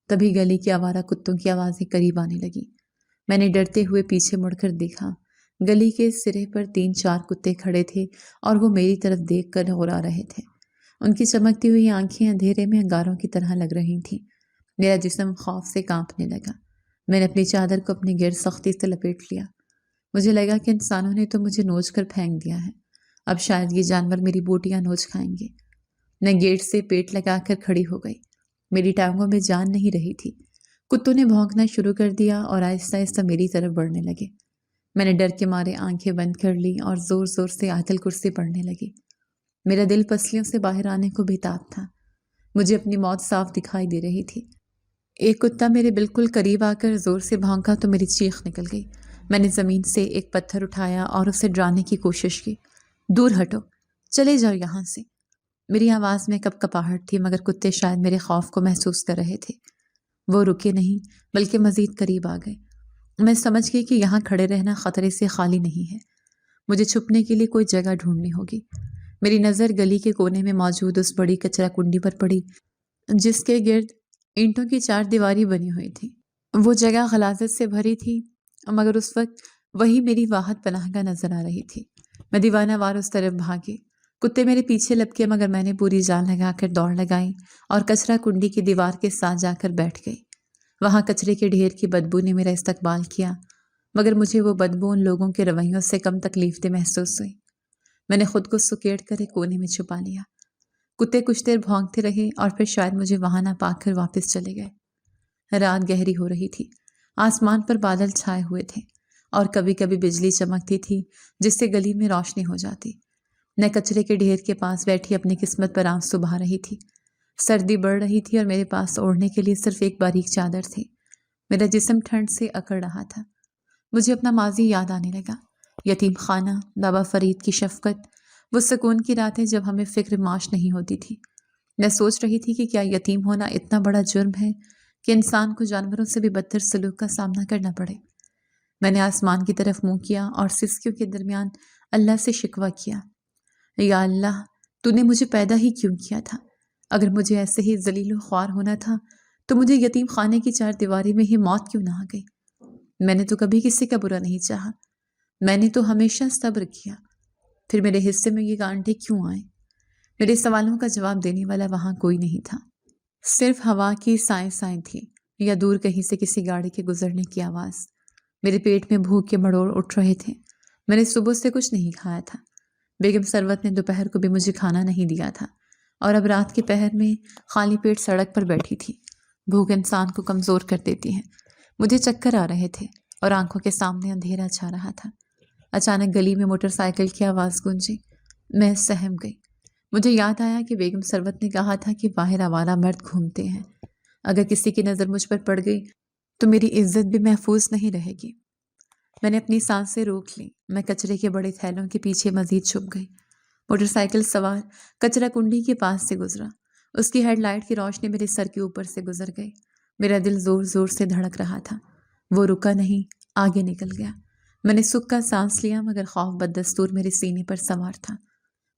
تبھی گلی کی آوارہ کتوں کی آوازیں قریب آنے لگی۔ میں نے ڈرتے ہوئے پیچھے مڑ کر دیکھا۔ گلی کے سرے پر 3-4 کتے کھڑے تھے اور وہ میری طرف دیکھ کر غرا رہے تھے۔ ان کی چمکتی ہوئی آنکھیں اندھیرے میں انگاروں کی طرح لگ رہی تھیں۔ میرا جسم خوف سے کانپنے لگا۔ میں نے اپنی چادر کو اپنے گرد سختی سے لپیٹ لیا۔ مجھے لگا کہ انسانوں نے تو مجھے نوچ کر پھینک دیا ہے، اب شاید یہ جانور میری بوٹیاں نوچ کھائیں گے۔ میں گیٹ سے پیٹ لگا کر کھڑی ہو گئی۔ میری ٹانگوں میں جان نہیں رہی تھی۔ کتوں نے بھونکنا شروع کر دیا اور آہستہ آہستہ میری طرف بڑھنے لگے۔ میں نے ڈر کے مارے آنکھیں بند کر لی اور زور زور سے آیت الکرسی پڑھنے لگی۔ میرا دل پسلیوں سے باہر آنے کو بےتاب تھا۔ مجھے اپنی موت صاف دکھائی دے رہی تھی۔ ایک کتا میرے بالکل قریب آ کر زور سے بھونکا تو میری چیخ نکل گئی۔ میں نے زمین سے ایک پتھر اٹھایا اور اسے ڈرانے کی کوشش کی۔ دور ہٹو، چلے جاؤ یہاں سے۔ میری آواز میں کپکپاہٹ تھی، مگر کتے شاید میرے خوف کو محسوس کر رہے تھے۔ وہ رکے نہیں بلکہ مزید قریب آ گئے۔ میں سمجھ گئی کہ یہاں کھڑے رہنا خطرے سے خالی نہیں ہے۔ مجھے چھپنے کے لیے کوئی جگہ ڈھونڈنی ہوگی۔ میری نظر گلی کے کونے میں موجود اس بڑی کچرا کنڈی پر پڑی جس کے گرد اینٹوں کی 4 دیواری بنی ہوئی تھی۔ وہ جگہ غلاظت سے بھری تھی، مگر اس وقت وہی میری واحد پناہ گاہ نظر آ رہی تھی۔ میں دیوانہ وار اس طرف بھاگی۔ کتے میرے پیچھے لپکے، مگر میں نے پوری جان لگا کر دوڑ لگائی اور کچرا کنڈی کی دیوار کے ساتھ جا کر بیٹھ گئی۔ وہاں کچرے کے ڈھیر کی بدبو نے میرا استقبال کیا، مگر مجھے وہ بدبو ان لوگوں کے رویوں سے کم تکلیف دہ محسوس ہوئی۔ میں نے خود کو سکیڑ کر ایک کونے میں چھپا لیا۔ کتے کچھ دیر بھونکتے رہے اور پھر شاید مجھے وہاں نہ پا کر واپس چلے گئے۔ رات گہری ہو رہی تھی، آسمان پر بادل چھائے ہوئے تھے اور کبھی کبھی بجلی چمکتی تھی جس سے گلی میں روشنی ہو جاتی۔ میں کچرے کے ڈھیر کے پاس بیٹھی اپنی قسمت پر آنسو بہا رہی تھی۔ سردی بڑھ رہی تھی اور میرے پاس اوڑھنے کے لیے صرف ایک باریک چادر تھی۔ میرا جسم ٹھنڈ سے اکڑ رہا تھا۔ مجھے اپنا ماضی یاد آنے لگا، یتیم خانہ، بابا فرید کی شفقت، وہ سکون کی راتیں جب ہمیں فکر معاش نہیں ہوتی تھی۔ میں سوچ رہی تھی کہ کیا یتیم ہونا اتنا بڑا جرم ہے کہ انسان کو جانوروں سے بھی بدتر سلوک کا سامنا کرنا پڑے۔ میں نے آسمان کی طرف منہ کیا اور سسکیوں کے درمیان اللہ سے شکوہ کیا، یا اللہ، تو نے مجھے پیدا ہی کیوں کیا تھا؟ اگر مجھے ایسے ہی ذلیل و خوار ہونا تھا تو مجھے یتیم خانے کی 4 دیواری میں ہی موت کیوں نہ آ گئی؟ میں نے تو کبھی کسی کا برا نہیں چاہا، میں نے تو ہمیشہ صبر کیا، پھر میرے حصے میں یہ کانٹے کیوں آئے؟ میرے سوالوں کا جواب دینے والا وہاں کوئی نہیں تھا، صرف ہوا کی سائیں سائیں تھی یا دور کہیں سے کسی گاڑی کے گزرنے کی آواز۔ میرے پیٹ میں بھوک کے مڑوڑ اٹھ رہے تھے۔ میں نے صبح سے کچھ نہیں کھایا تھا۔ بیگم ثروت نے دوپہر کو بھی مجھے کھانا نہیں دیا تھا اور اب رات کے پہر میں خالی پیٹ سڑک پر بیٹھی تھی۔ بھوک انسان کو کمزور کر دیتی ہے۔ مجھے چکر آ رہے تھے اور آنکھوں کے سامنے اندھیرا چھا رہا تھا۔ اچانک گلی میں موٹر سائیکل کی آواز گونجی۔ میں سہم گئی۔ مجھے یاد آیا کہ بیگم ثروت نے کہا تھا کہ باہر آوارہ مرد گھومتے ہیں، اگر کسی کی نظر مجھ پر پڑ گئی تو میری عزت بھی محفوظ نہیں رہے گی۔ میں نے اپنی سانسیں روک لیں۔ میں کچرے کے بڑے تھیلوں کے پیچھے مزید چھپ گئی۔ موٹر سائیکل سوار کچرا کنڈی کے پاس سے گزرا۔ اس کی ہیڈ لائٹ کی روشنی میرے سر کے اوپر سے گزر گئی۔ میرا دل زور زور سے دھڑک رہا تھا۔ وہ رکا نہیں، آگے نکل گیا۔ میں نے سکھ کا سانس لیا، مگر خوف بددستور میرے سینے پر سوار تھا۔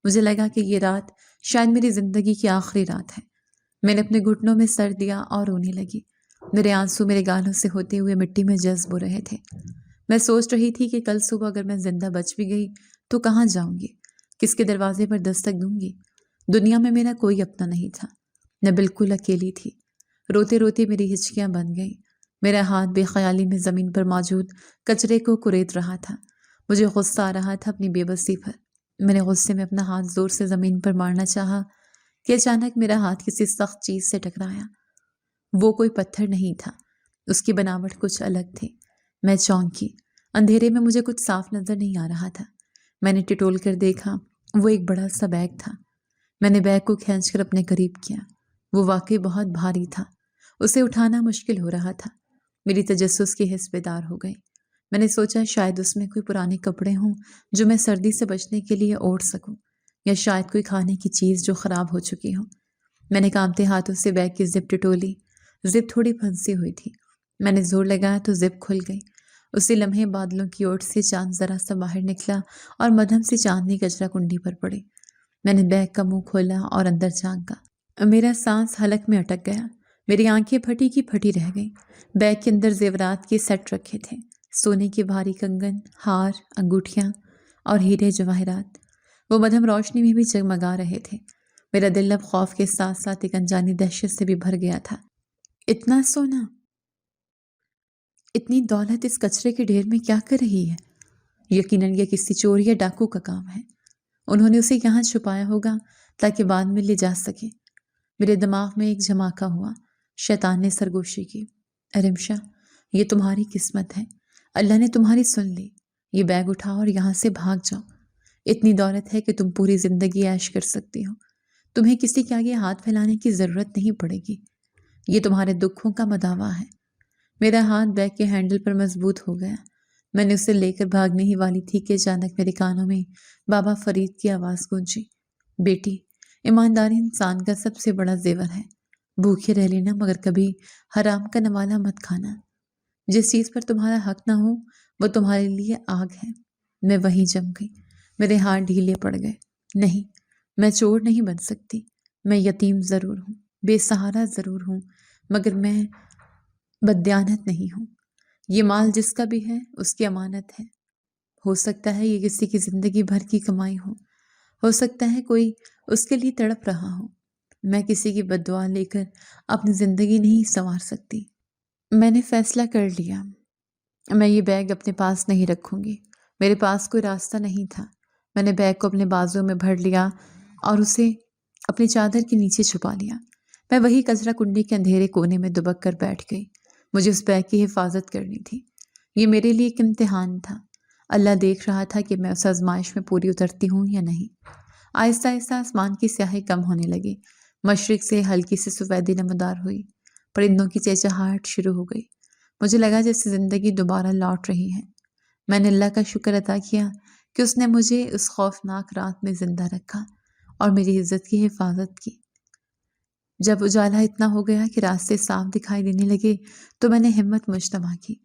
مجھے لگا کہ یہ رات شاید میری زندگی کی آخری رات ہے۔ میں نے اپنے گھٹنوں میں سر دیا اور رونے لگی۔ میرے آنسو میرے گالوں سے ہوتے ہوئے مٹی میں جذب ہو رہے تھے۔ میں سوچ رہی تھی کہ کل صبح اگر میں زندہ بچ بھی گئی تو کہاں جاؤں گی، کس کے دروازے پر دستک دوں گی؟ دنیا میں میرا کوئی اپنا نہیں تھا، میں بالکل اکیلی تھی۔ روتے روتے میری ہچکیاں بن گئیں۔ میرا ہاتھ بے خیالی میں زمین پر موجود کچرے کو کریت رہا تھا۔ مجھے غصہ آ رہا تھا اپنی بے بسی پر۔ میں نے غصے میں اپنا ہاتھ زور سے زمین پر مارنا چاہا کہ اچانک میرا ہاتھ کسی سخت چیز سے ٹکرایا۔ وہ کوئی پتھر نہیں تھا، اس کی بناوٹ کچھ الگ تھی۔ میں چونکی۔ اندھیرے میں مجھے کچھ صاف نظر نہیں آ رہا تھا۔ میں نے ٹٹول کر دیکھا، وہ ایک بڑا سا بیگ تھا۔ میں نے بیگ کو کھینچ کر اپنے قریب کیا۔ وہ واقعی بہت بھاری تھا، اسے اٹھانا مشکل ہو رہا تھا۔ میری تجسس کی حس بیدار ہو گئی۔ میں نے سوچا شاید اس میں کوئی پرانے کپڑے ہوں جو میں سردی سے بچنے کے لیے اوڑھ سکوں، یا شاید کوئی کھانے کی چیز جو خراب ہو چکی ہو۔ میں نے کانپتے ہاتھوں سے بیگ کی زپ ٹٹولی۔ زپ تھوڑی پھنسی ہوئی تھی۔ میں نے زور لگایا تو زپ کھل گئی۔ اسی لمحے بادلوں کی اوٹ سے چاند ذرا سا باہر نکلا اور مدھم سی چاندنی کچرا کنڈی پر پڑی۔ میں نے بیگ کا منہ کھولا اور اندر جھانکا۔ میرا سانس حلق میں اٹک گیا، میری آنکھیں پھٹی کی پھٹی رہ گئیں۔ بیگ کے اندر زیورات کے سیٹ رکھے تھے، سونے کے بھاری کنگن، ہار، انگوٹھیاں اور ہیرے جواہرات۔ وہ مدھم روشنی میں بھی جگمگا رہے تھے۔ میرا دل اب خوف کے ساتھ ساتھ ایک انجانی دہشت سے بھی بھر گیا تھا۔ اتنا سونا، اتنی دولت اس کچرے کے ڈھیر میں کیا کر رہی ہے؟ یقیناً یہ کسی چور یا ڈاکو کا کام ہے۔ انہوں نے اسے یہاں چھپایا ہوگا تاکہ بعد میں لے جا سکے۔ میرے دماغ میں ایک جھماکا ہوا۔ شیطان نے سرگوشی کی، رمشا، یہ تمہاری قسمت ہے، اللہ نے تمہاری سن لی۔ یہ بیگ اٹھاؤ اور یہاں سے بھاگ جاؤ۔ اتنی دولت ہے کہ تم پوری زندگی عیش کر سکتی ہو، تمہیں کسی کے آگے ہاتھ پھیلانے کی ضرورت نہیں پڑے گی۔ یہ تمہارے دکھوں کا مداوا ہے۔ میرا ہاتھ بیگ کے ہینڈل پر مضبوط ہو گیا۔ میں نے اسے لے کر بھاگنے ہی والی تھی کہ اچانک میرے کانوں میں بابا فرید کی آواز گونجی، بیٹی، ایمانداری انسان کا سب سے بڑا زیور ہے۔ بھوکے رہ لینا مگر کبھی حرام کا نوالا مت کھانا۔ جس چیز پر تمہارا حق نہ ہو وہ تمہارے لیے آگ ہے۔ میں وہیں جم گئی، میرے ہاتھ ڈھیلے پڑ گئے۔ نہیں، میں چور نہیں بن سکتی۔ میں یتیم ضرور ہوں، بے سہارا ضرور ہوں، مگر میں بددیانت نہیں ہوں۔ یہ مال جس کا بھی ہے اس کی امانت ہے۔ ہو سکتا ہے یہ کسی کی زندگی بھر کی کمائی ہو سکتا ہے کوئی اس کے لیے تڑپ رہا ہو۔ میں کسی کی بد دعا لے کر اپنی زندگی نہیں سنوار سکتی۔ میں نے فیصلہ کر لیا، میں یہ بیگ اپنے پاس نہیں رکھوں گی۔ میرے پاس کوئی راستہ نہیں تھا۔ میں نے بیگ کو اپنے بازو میں بھر لیا اور اسے اپنی چادر کے نیچے چھپا لیا۔ میں وہی کچرا کنڈی کے اندھیرے کونے میں دبک کر بیٹھ گئی۔ مجھے اس بیگ کی حفاظت کرنی تھی۔ یہ میرے لیے ایک امتحان تھا۔ اللہ دیکھ رہا تھا کہ میں اس آزمائش میں پوری اترتی ہوں یا نہیں۔ آہستہ آہستہ آسمان کی سیاہی کم ہونے لگی۔ مشرق سے ہلکی سی سفیدی نمودار ہوئی۔ پرندوں کی چہچہاہٹ شروع ہو گئی۔ مجھے لگا جیسے زندگی دوبارہ لوٹ رہی ہے۔ میں نے اللہ کا شکر ادا کیا کہ اس نے مجھے اس خوفناک رات میں زندہ رکھا اور میری عزت کی حفاظت کی۔ جب اجالا اتنا ہو گیا کہ راستے صاف دکھائی دینے لگے تو میں نے ہمت مجتمع کی۔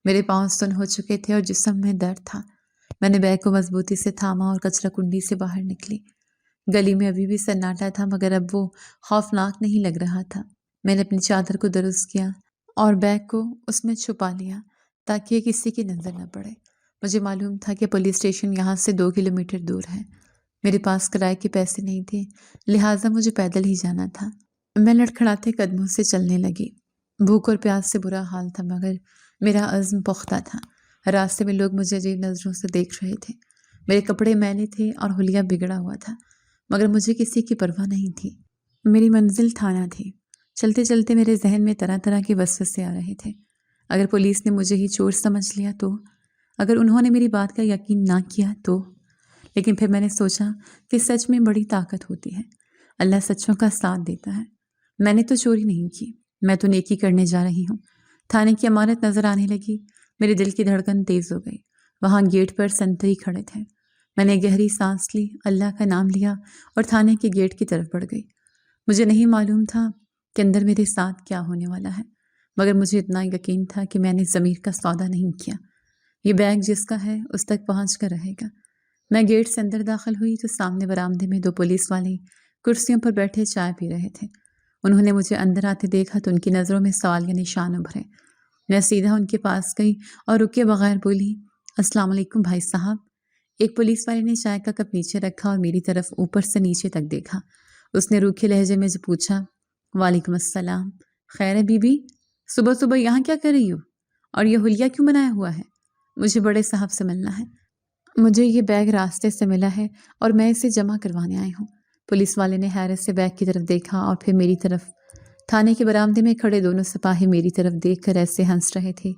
میرے پاؤں سن ہو چکے تھے اور جسم میں درد تھا۔ میں نے بیگ کو مضبوطی سے تھاما اور کچرا کنڈی سے باہر نکلی۔ گلی میں ابھی بھی سناٹا تھا مگر اب وہ خوفناک نہیں لگ رہا تھا۔ میں نے اپنی چادر کو درست کیا اور بیگ کو اس میں چھپا لیا تاکہ یہ کسی کی نظر نہ پڑے۔ مجھے معلوم تھا کہ پولیس اسٹیشن یہاں سے 2 کلومیٹر دور ہے۔ میرے پاس کرائے کے پیسے نہیں تھے، لہٰذا مجھے پیدل ہی جانا تھا۔ میں لڑکھڑاتے قدموں سے چلنے لگی۔ بھوک اور پیاس سے برا حال تھا مگر میرا عزم پختہ تھا۔ راستے میں لوگ مجھے عجیب نظروں سے دیکھ رہے تھے۔ میرے کپڑے میلے تھے اور حلیہ بگڑا ہوا تھا مگر مجھے کسی کی پرواہ نہیں تھی۔ میری منزل تھانہ تھی۔ چلتے چلتے میرے ذہن میں طرح طرح کے وسوسے آ رہے تھے۔ اگر پولیس نے مجھے ہی چور سمجھ لیا تو، اگر انہوں نے میری بات کا یقین نہ کیا تو، لیکن پھر میں نے سوچا کہ سچ میں بڑی طاقت ہوتی ہے، اللہ سچوں کا ساتھ دیتا ہے۔ میں نے تو چوری نہیں کی، میں تو نیکی کرنے جا رہی ہوں۔ تھانے کی عمارت نظر آنے لگی۔ میرے دل کی دھڑکن تیز ہو گئی۔ وہاں گیٹ پر سنتری کھڑے تھے۔ میں نے گہری سانس لی، اللہ کا نام لیا اور تھانے کے گیٹ کی طرف بڑھ گئی۔ مجھے نہیں معلوم تھا کہ اندر میرے ساتھ کیا ہونے والا ہے مگر مجھے اتنا یقین تھا کہ میں نے ضمیر کا سودا نہیں کیا۔ یہ بیگ جس کا ہے اس تک پہنچ کر رہے گا۔ میں گیٹ سے اندر داخل ہوئی تو سامنے برآمدے میں 2 پولیس والے کرسیوں پر بیٹھے چائے پی رہے تھے۔ انہوں نے مجھے اندر آتے دیکھا تو ان کی نظروں میں سوال یا نشان ابھرے۔ میں سیدھا ان کے پاس گئی اور رکے بغیر بولی، السلام علیکم بھائی صاحب۔ ایک پولیس والے نے چائے کا کپ نیچے رکھا اور میری طرف اوپر سے نیچے تک دیکھا۔ اس نے روکھے لہجے میں جو پوچھا، وعلیکم السلام، خیر ہے بی بی؟ صبح صبح یہاں کیا کر رہی ہو؟ اور یہ حلیہ کیوں بنایا ہوا ہے؟ مجھے بڑے صاحب سے ملنا ہے۔ مجھے یہ بیگ راستے سے ملا ہے اور میں اسے جمع کروانے آئی ہوں۔ پولیس والے نے حیرت سے بیگ کی طرف دیکھا اور پھر میری طرف۔ تھانے کے برآمدے میں کھڑے دونوں سپاہی میری طرف دیکھ کر ایسے ہنس رہے تھے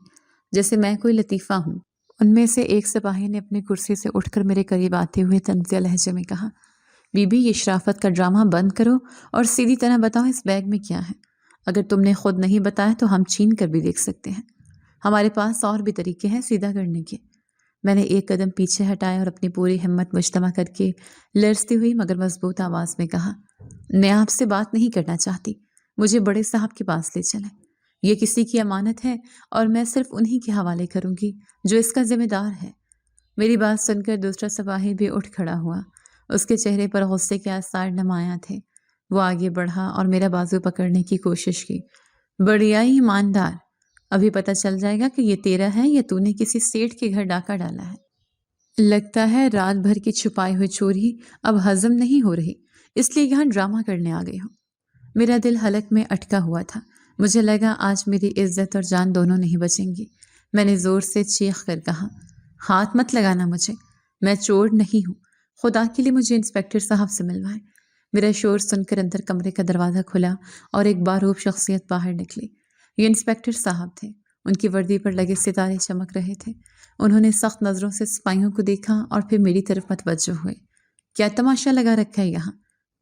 جیسے میں کوئی لطیفہ ہوں۔ ان میں سے ایک سپاہی نے اپنی کرسی سے اٹھ کر میرے قریب آتے ہوئے طنزیہ لہجے میں کہا، بی بی یہ شرافت کا ڈرامہ بند کرو اور سیدھی طرح بتاؤ اس بیگ میں کیا ہے۔ اگر تم نے خود نہیں بتایا تو ہم چھین کر بھی دیکھ سکتے ہیں۔ ہمارے پاس اور بھی طریقے ہیں سیدھا کرنے کے۔ میں نے ایک قدم پیچھے ہٹایا اور اپنی پوری ہمت مجتمع کر کے لرزتی ہوئی مگر مضبوط آواز میں کہا، میں آپ سے بات نہیں کرنا چاہتی، مجھے بڑے صاحب کے پاس لے چلیں۔ یہ کسی کی امانت ہے اور میں صرف انہی کے حوالے کروں گی جو اس کا ذمہ دار ہے۔ میری بات سن کر دوسرا سپاہی بھی اٹھ کھڑا ہوا۔ اس کے چہرے پر غصے کے آثار نمایاں تھے۔ وہ آگے بڑھا اور میرا بازو پکڑنے کی کوشش کی۔ بڑھیا ہی ایماندار، ابھی پتہ چل جائے گا کہ یہ تیرا ہے یا تو نے کسی سیٹھ کے گھر ڈاکہ ڈالا ہے۔ لگتا ہے رات بھر کی چھپائی ہوئی چوری اب ہضم نہیں ہو رہی، اس لیے یہاں ڈرامہ کرنے آ گئی ہوں۔ میرا دل حلق میں اٹکا ہوا تھا۔ مجھے لگا آج میری عزت اور جان دونوں نہیں بچیں گی۔ میں نے زور سے چیخ کر کہا، ہاتھ مت لگانا مجھے، میں چور نہیں ہوں، خدا کے لیے مجھے انسپکٹر صاحب سے ملوائے۔ میرا شور سن کر اندر کمرے کا دروازہ کھلا اور ایک باروب شخصیت باہر نکلی۔ یہ انسپکٹر صاحب تھے۔ ان کی وردی پر لگے ستارے چمک رہے تھے۔ انہوں نے سخت نظروں سے سپاہیوں کو دیکھا اور پھر میری طرف متوجہ ہوئے۔ کیا تماشا لگا رکھا ہے یہاں؟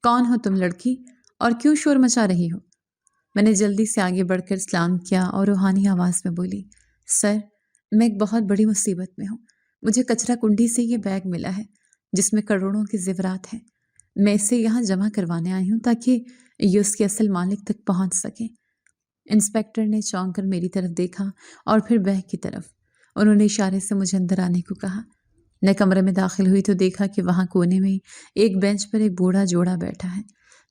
کون ہو تم لڑکی اور کیوں شور مچا رہی ہو؟ میں نے جلدی سے آگے بڑھ کر سلام کیا اور روحانی آواز میں بولی، سر، میں ایک بہت بڑی مصیبت میں ہوں۔ مجھے کچرا کنڈی سے یہ بیگ ملا ہے جس میں کروڑوں کے زیورات ہیں۔ میں اسے یہاں جمع کروانے آئی ہوں تاکہ یہ اس کے اصل مالک تک پہنچ سکے۔ انسپکٹر نے چونک کر میری طرف دیکھا اور پھر بیگ کی طرف۔ انہوں نے اشارے سے مجھے اندر آنے کو کہا۔ میں کمرے میں داخل ہوئی تو دیکھا کہ وہاں کونے میں ایک بینچ پر ایک بوڑھا جوڑا بیٹھا ہے۔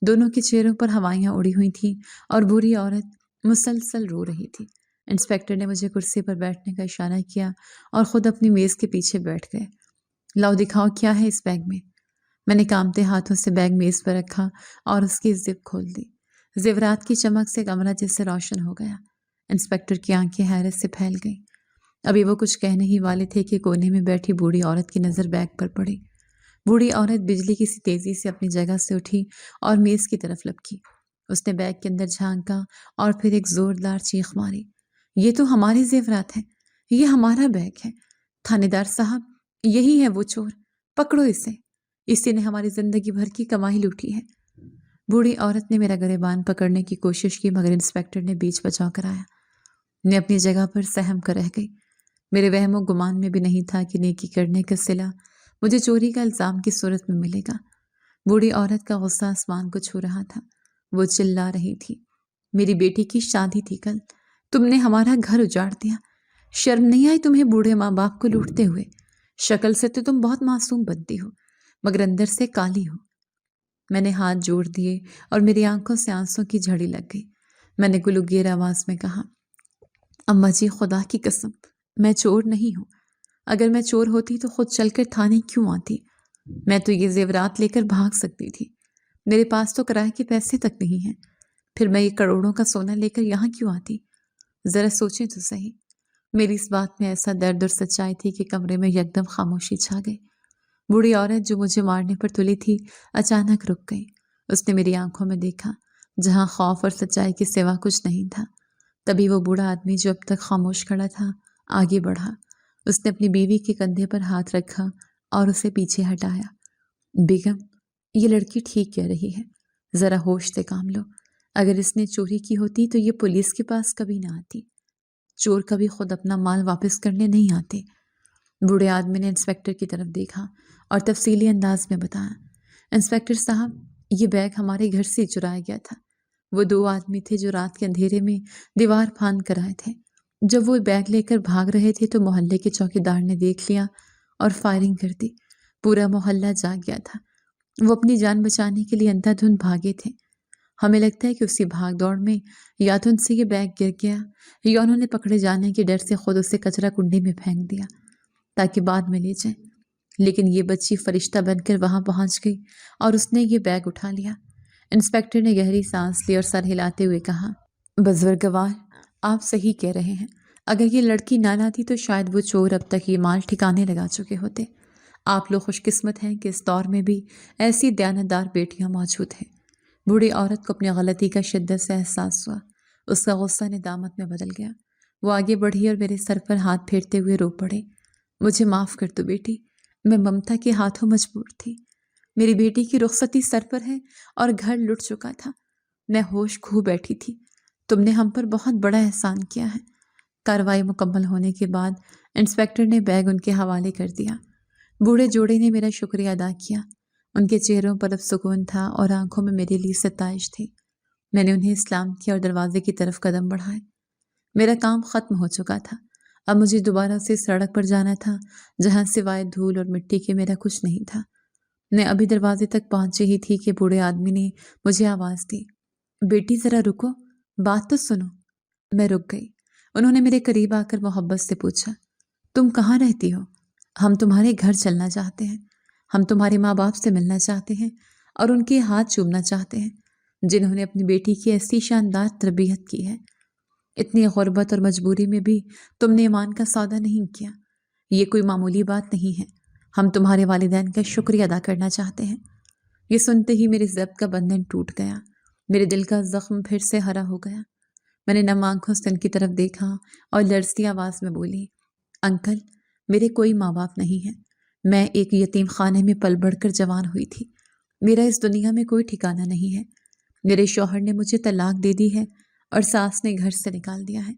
دونوں کے چہروں پر ہوائیاں اڑی ہوئی تھیں اور بوڑھی عورت مسلسل رو رہی تھی۔ انسپکٹر نے مجھے کرسی پر بیٹھنے کا اشارہ کیا اور خود اپنی میز کے پیچھے بیٹھ گئے۔ لاؤ دکھاؤ کیا ہے اس بیگ میں۔ میں نے کانپتے ہاتھوں سے بیگ میز پر رکھا اور اس کی زپ کھول دی۔ زیورات کی چمک سے کمرہ جیسے روشن ہو گیا۔ انسپکٹر کی آنکھیں حیرت سے پھیل گئیں۔ ابھی وہ کچھ کہنے ہی والے تھے کہ کونے میں بیٹھی بوڑھی عورت کی نظر بیگ پر پڑی۔ بوڑھی عورت بجلی کی سی تیزی سے اپنی جگہ سے اٹھی اور میز کی طرف لپکی۔ اس نے بیگ کے اندر جھانکا اور پھر ایک زوردار چیخ ماری۔ یہ تو ہمارے زیورات ہیں، یہ ہمارا بیگ ہے۔ تھانے دار صاحب، یہی ہے وہ چور، پکڑو اسے، اسی نے ہماری زندگی بھر کی کمائی لوٹی ہے۔ بوڑھی عورت نے میرا گریبان پکڑنے کی کوشش کی مگر انسپکٹر نے بیچ بچاؤ کرایا۔ میں اپنی جگہ پر سہم کر رہ گئی۔ میرے وہم و گمان میں بھی نہیں تھا کہ نیکی کرنے کا صلہ مجھے چوری کا الزام کی صورت میں ملے گا۔ بوڑھی عورت کا غصہ آسمان کو چھو رہا تھا۔ وہ چلا رہی تھی، میری بیٹی کی شادی تھی کل، تم نے ہمارا گھر اجاڑ دیا۔ شرم نہیں آئی تمہیں بوڑھے ماں باپ کو لوٹتے ہوئے؟ شکل سے تو تم بہت معصوم بنتی ہو مگر اندر سے کالی ہو۔ میں نے ہاتھ جوڑ دیے اور میری آنکھوں سے آنسوں کی جھڑی لگ گئی۔ میں نے گلوگیر آواز میں کہا، اماں جی خدا کی قسم، میں چور نہیں ہوں۔ اگر میں چور ہوتی تو خود چل کر تھانے کیوں آتی؟ میں تو یہ زیورات لے کر بھاگ سکتی تھی۔ میرے پاس تو کرائے کے پیسے تک نہیں ہیں، پھر میں یہ کروڑوں کا سونا لے کر یہاں کیوں آتی؟ ذرا سوچیں تو صحیح۔ میری اس بات میں ایسا درد اور سچائی تھی کہ کمرے میں یکدم خاموشی چھا گئی۔ بوڑھی عورت جو مجھے مارنے پر تلی تھی اچانک رک گئی۔ اس نے میری آنکھوں میں دیکھا جہاں خوف اور سچائی کے سوا کچھ نہیں تھا۔ تبھی وہ بوڑھا آدمی جو اب تک خاموش کھڑا تھا آگے بڑھا۔ اس نے اپنی بیوی کے کندھے پر ہاتھ رکھا اور اسے پیچھے ہٹایا۔ بیگم، یہ لڑکی ٹھیک کہہ رہی ہے، ذرا ہوش سے کام لو۔ اگر اس نے چوری کی ہوتی تو یہ پولیس کے پاس کبھی نہ آتی۔ چور کبھی خود اپنا مال واپس کرنے نہیں آتے۔ بوڑھے آدمی نے انسپکٹر کی طرف دیکھا اور تفصیلی انداز میں بتایا، انسپکٹر صاحب، یہ بیگ ہمارے گھر سے چرایا گیا تھا۔ وہ 2 آدمی تھے جو رات کے اندھیرے میں دیوار پھاند کر آئے تھے۔ جب وہ بیگ لے کر بھاگ رہے تھے تو محلے کے چوکیدار نے دیکھ لیا اور فائرنگ کر دی۔ پورا محلہ جاگ گیا تھا۔ وہ اپنی جان بچانے کے لیے اندھا دھند بھاگے تھے۔ ہمیں لگتا ہے کہ اسی بھاگ دوڑ میں یا تو ان سے یہ بیگ گر گیا یا انہوں نے پکڑے جانے کے ڈر سے خود اسے کچرا کنڈی میں پھینک دیا تاکہ بعد میں لے جائیں۔ لیکن یہ بچی فرشتہ بن کر وہاں پہنچ گئی اور اس نے یہ بیگ اٹھا لیا۔ انسپکٹر نے گہری سانس لی اور سر ہلاتے ہوئے کہا، بزرگوار، آپ صحیح کہہ رہے ہیں۔ اگر یہ لڑکی نہ لاتی تو شاید وہ چور اب تک یہ مال ٹھکانے لگا چکے ہوتے۔ آپ لوگ خوش قسمت ہیں کہ اس دور میں بھی ایسی دیانتدار بیٹیاں موجود ہیں۔ بوڑھی عورت کو اپنی غلطی کا شدت سے احساس ہوا۔ اس کا غصہ ندامت میں بدل گیا۔ وہ آگے بڑھی اور میرے سر پر ہاتھ پھیرتے ہوئے رو پڑے، مجھے معاف کر دو بیٹی، میں ممتا کے ہاتھوں مجبور تھی۔ میری بیٹی کی رخصتی سر پر ہے اور گھر لٹ چکا تھا۔ میں ہوش کھو بیٹھی تھی۔ تم نے ہم پر بہت بڑا احسان کیا ہے۔ کارروائی مکمل ہونے کے بعد انسپکٹر نے بیگ ان کے حوالے کر دیا۔ بوڑھے جوڑے نے میرا شکریہ ادا کیا۔ ان کے چہروں پر اب سکون تھا اور آنکھوں میں میرے لیے ستائش تھی۔ میں نے انہیں سلام کیا اور دروازے کی طرف قدم بڑھائے۔ میرا کام ختم ہو چکا تھا۔ اب مجھے دوبارہ سے سڑک پر جانا تھا جہاں سوائے دھول اور مٹی کے میرا کچھ نہیں تھا۔ میں ابھی دروازے تک پہنچی ہی تھی کہ بوڑھے آدمی نے مجھے آواز دی، بیٹی ذرا رکو، بات تو سنو۔ میں رک گئی۔ انہوں نے میرے قریب آ کر محبت سے پوچھا، تم کہاں رہتی ہو؟ ہم تمہارے گھر چلنا چاہتے ہیں، ہم تمہارے ماں باپ سے ملنا چاہتے ہیں اور ان کے ہاتھ چومنا چاہتے ہیں جنہوں نے اپنی بیٹی کی ایسی شاندار تربیت کی ہے۔ اتنی غربت اور مجبوری میں بھی تم نے ایمان کا سودا نہیں کیا۔ یہ کوئی معمولی بات نہیں ہے، ہم تمہارے والدین کا شکریہ ادا کرنا چاہتے ہیں۔ یہ سنتے ہی میرے ضبط کا بندھن ٹوٹ گیا، میرے دل کا زخم پھر سے ہرا ہو گیا۔ میں نے نم آنکھوں سے ان کی طرف دیکھا اور لرزتی آواز میں بولی، انکل، میرے کوئی ماں باپ نہیں ہے، میں ایک یتیم خانے میں پل بڑھ کر جوان ہوئی تھی، میرا اس دنیا میں کوئی ٹھکانہ نہیں ہے، میرے شوہر نے مجھے طلاق دے دی ہے اور ساس نے گھر سے نکال دیا ہے۔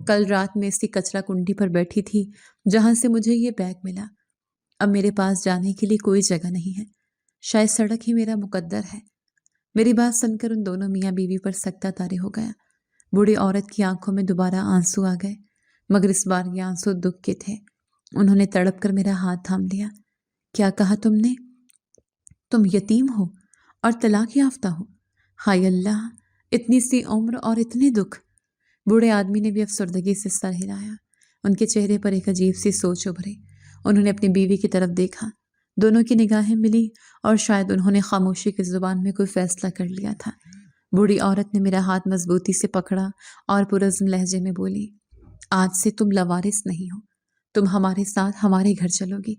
کل رات میں اسی کچرا کنڈی پر بیٹھی تھی جہاں سے مجھے یہ بیگ ملا۔ اب میرے پاس جانے کے لیے کوئی جگہ نہیں ہے، شاید سڑک ہی میرا مقدر ہے۔ میری بات سن کر ان دونوں میاں بیوی پر سکتہ طاری ہو گیا۔ بوڑھی عورت کی آنکھوں میں دوبارہ آنسو آ گئے، مگر اس بار یہ آنسو دکھ کے تھے۔ انہوں نے تڑپ کر میرا ہاتھ تھام لیا۔ کیا کہا تم نے؟ تم یتیم ہو اور طلاق یافتہ ہو؟ ہائے اللہ، اتنی سی عمر اور اتنے دکھ۔ بوڑھے آدمی نے بھی افسردگی سے سر ہلایا۔ ان کے چہرے پر ایک عجیب سی سوچ ابھری۔ انہوں نے اپنی بیوی کی طرف دیکھا، دونوں کی نگاہیں ملی اور شاید انہوں نے خاموشی کی زبان میں کوئی فیصلہ کر لیا تھا۔ بوڑھی عورت نے میرا ہاتھ مضبوطی سے پکڑا اور پرعزم لہجے میں بولی، آج سے تم لاوارث نہیں ہو، تم ہمارے ساتھ ہمارے گھر چلو گی۔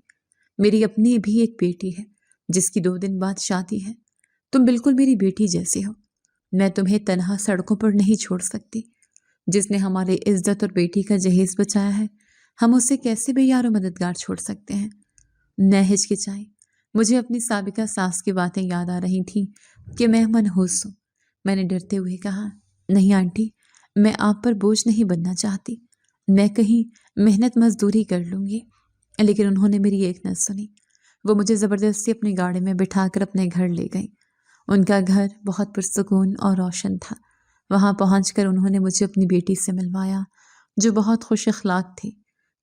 میری اپنی بھی ایک بیٹی ہے جس کی 2 دن بعد شادی ہے، تم بالکل میری بیٹی جیسی ہو، میں تمہیں تنہا سڑکوں پر نہیں چھوڑ سکتی۔ جس نے ہمارے عزت اور بیٹی کا جہیز بچایا ہے، ہم اسے کیسے بے یار و مددگار چھوڑ سکتے ہیں؟ میں ہچکچائی، مجھے اپنی سابقہ ساس کی باتیں یاد آ رہی تھیں کہ میں منحوس ہوں۔ میں نے ڈرتے ہوئے کہا، نہیں آنٹی، میں آپ پر بوجھ نہیں بننا چاہتی، میں کہیں محنت مزدوری کر لوں گی۔ لیکن انہوں نے میری ایک نہ سنی۔ وہ مجھے زبردستی اپنی گاڑی میں بٹھا کر اپنے گھر لے گئیں۔ ان کا گھر بہت پرسکون اور روشن تھا۔ وہاں پہنچ کر انہوں نے مجھے اپنی بیٹی سے ملوایا جو بہت خوش اخلاق تھی۔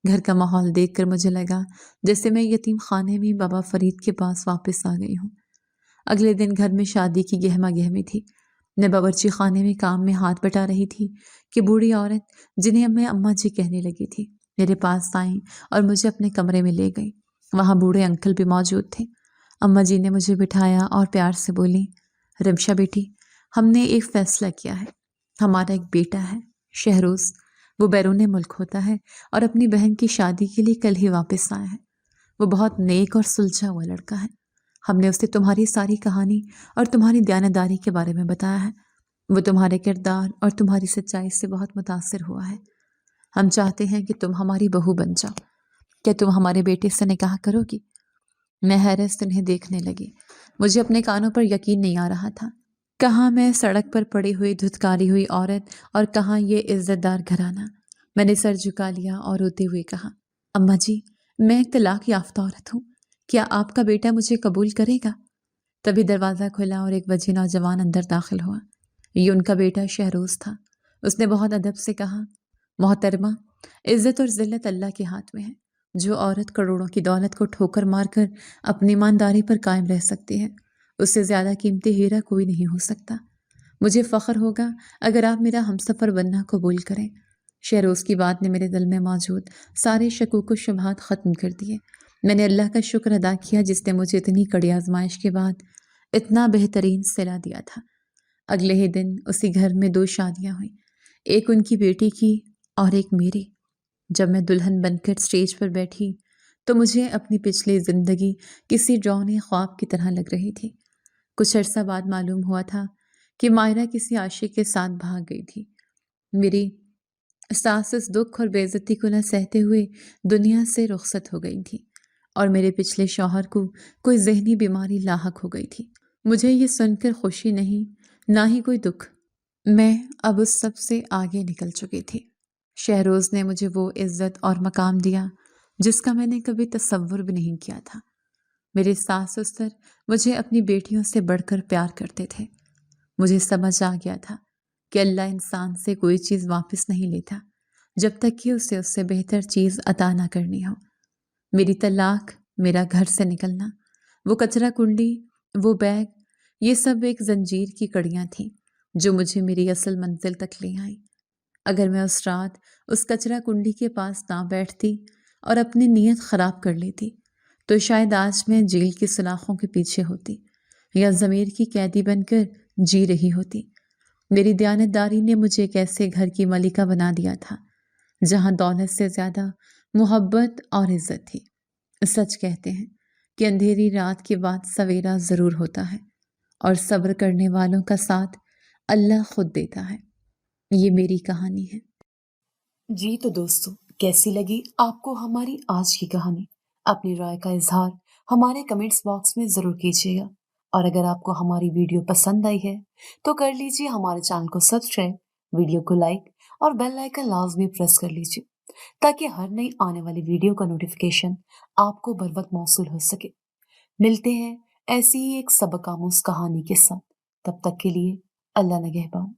گھر کا ماحول دیکھ کر مجھے لگا جیسے میں یتیم خانے میں بابا فرید کے پاس واپس آ گئی ہوں۔ اگلے دن گھر میں شادی کی گہما گہمی تھی۔ میں باورچی خانے میں کام میں ہاتھ بٹا رہی تھی کہ بوڑھی عورت جنہیں اب میں اماں جی کہنے لگی تھی میرے پاس آئیں اور مجھے اپنے کمرے میں لے گئی۔ وہاں بوڑھے انکل بھی موجود تھے۔ اماں جی نے مجھے بٹھایا اور پیار سے بولی، رمشا بیٹی، ہم نے ایک فیصلہ کیا ہے، ہمارا ایک بیٹا ہے شہروز، وہ بیرون ملک ہوتا ہے اور اپنی بہن کی شادی کے لیے کل ہی واپس آیا ہے۔ وہ بہت نیک اور سلجھا ہوا لڑکا ہے۔ ہم نے اسے تمہاری ساری کہانی اور تمہاری دیانتداری کے بارے میں بتایا ہے۔ وہ تمہارے کردار اور تمہاری سچائی سے بہت متاثر ہوا ہے۔ ہم چاہتے ہیں کہ تم ہماری بہو بن جاؤ، کیا تم ہمارے بیٹے سے نکاح کرو گی؟ میں حیرت سے انہیں دیکھنے لگی۔ مجھے اپنے کانوں پر یقین نہیں آ رہا تھا۔ کہاں میں سڑک پر پڑی ہوئی دھتکاری ہوئی عورت اور کہاں یہ عزت دار گھرانہ۔ میں نے سر جھکا لیا اور روتے ہوئے کہا، اماں جی، میں ایک طلاق یافتہ عورت ہوں، کیا آپ کا بیٹا مجھے قبول کرے گا؟ تبھی دروازہ کھلا اور ایک وجہ نوجوان اندر داخل ہوا۔ یہ ان کا بیٹا شہروز تھا۔ اس نے بہت ادب سے کہا، محترمہ، عزت اور ذلت اللہ کے ہاتھ میں ہے۔ جو عورت کروڑوں کی دولت کو ٹھوکر مار کر اپنی ایمانداری پر قائم رہ سکتی ہے، اس سے زیادہ قیمتی ہیرا کوئی نہیں ہو سکتا۔ مجھے فخر ہوگا اگر آپ میرا ہمسفر بننا قبول کریں۔ شہروز کی بات نے میرے دل میں موجود سارے شکوک و شبہات ختم کر دیے۔ میں نے اللہ کا شکر ادا کیا جس نے مجھے اتنی کڑی آزمائش کے بعد اتنا بہترین صلہ دیا تھا۔ اگلے ہی دن اسی گھر میں 2 شادیاں ہوئیں، ایک ان کی بیٹی کی اور ایک میری۔ جب میں دلہن بن کر اسٹیج پر بیٹھی تو مجھے اپنی پچھلی زندگی کسی ڈراؤنے خواب کی طرح لگ رہی تھی۔ کچھ عرصہ بعد معلوم ہوا تھا کہ مائرہ کسی عاشق کے ساتھ بھاگ گئی تھی۔ میری ساس اس دکھ اور بے عزتی کو نہ سہتے ہوئے دنیا سے رخصت ہو گئی تھی اور میرے پچھلے شوہر کو کوئی ذہنی بیماری لاحق ہو گئی تھی۔ مجھے یہ سن کر خوشی نہیں، نہ ہی کوئی دکھ۔ میں اب اس سب سے آگے نکل چکی تھی۔ شہروز نے مجھے وہ عزت اور مقام دیا جس کا میں نے کبھی تصور بھی نہیں کیا تھا۔ میرے ساس سسر مجھے اپنی بیٹیوں سے بڑھ کر پیار کرتے تھے۔ مجھے سمجھ آ گیا تھا کہ اللہ انسان سے کوئی چیز واپس نہیں لیتا جب تک کہ اسے اس سے بہتر چیز عطا نہ کرنی ہو۔ میری طلاق، میرا گھر سے نکلنا، وہ کچرا کنڈی، وہ بیگ، یہ سب ایک زنجیر کی کڑیاں تھیں جو مجھے میری اصل منزل تک لے آئیں۔ اگر میں اس رات اس کچرا کنڈی کے پاس نہ بیٹھتی اور اپنی نیت خراب کر لیتی تو شاید آج میں جیل کی سلاخوں کے پیچھے ہوتی یا ضمیر کی قیدی بن کر جی رہی ہوتی۔ میری دیانتداری نے مجھے ایک ایسے گھر کی ملکہ بنا دیا تھا جہاں دولت سے زیادہ محبت اور عزت تھی۔ سچ کہتے ہیں کہ اندھیری رات کے بعد سویرا ضرور ہوتا ہے، اور صبر کرنے والوں کا ساتھ اللہ خود دیتا ہے۔ یہ میری کہانی ہے۔ جی تو دوستو، کیسی لگی آپ کو ہماری آج کی کہانی؟ اپنی رائے کا اظہار ہمارے کمنٹس باکس میں ضرور کیجیے گا، اور اگر آپ کو ہماری ویڈیو پسند آئی ہے تو کر لیجیے ہمارے چینل کو سبسکرائب، ویڈیو کو لائک اور بیل آئیکن لازمی پریس کر لیجیے تاکہ ہر نئی آنے والی ویڈیو کا نوٹیفیکیشن آپ کو بر وقت موصول ہو سکے۔ ملتے ہیں ایسی ہی ایک سبق آموز کہانی کے ساتھ، تب تک کے لیے اللہ نگہبان۔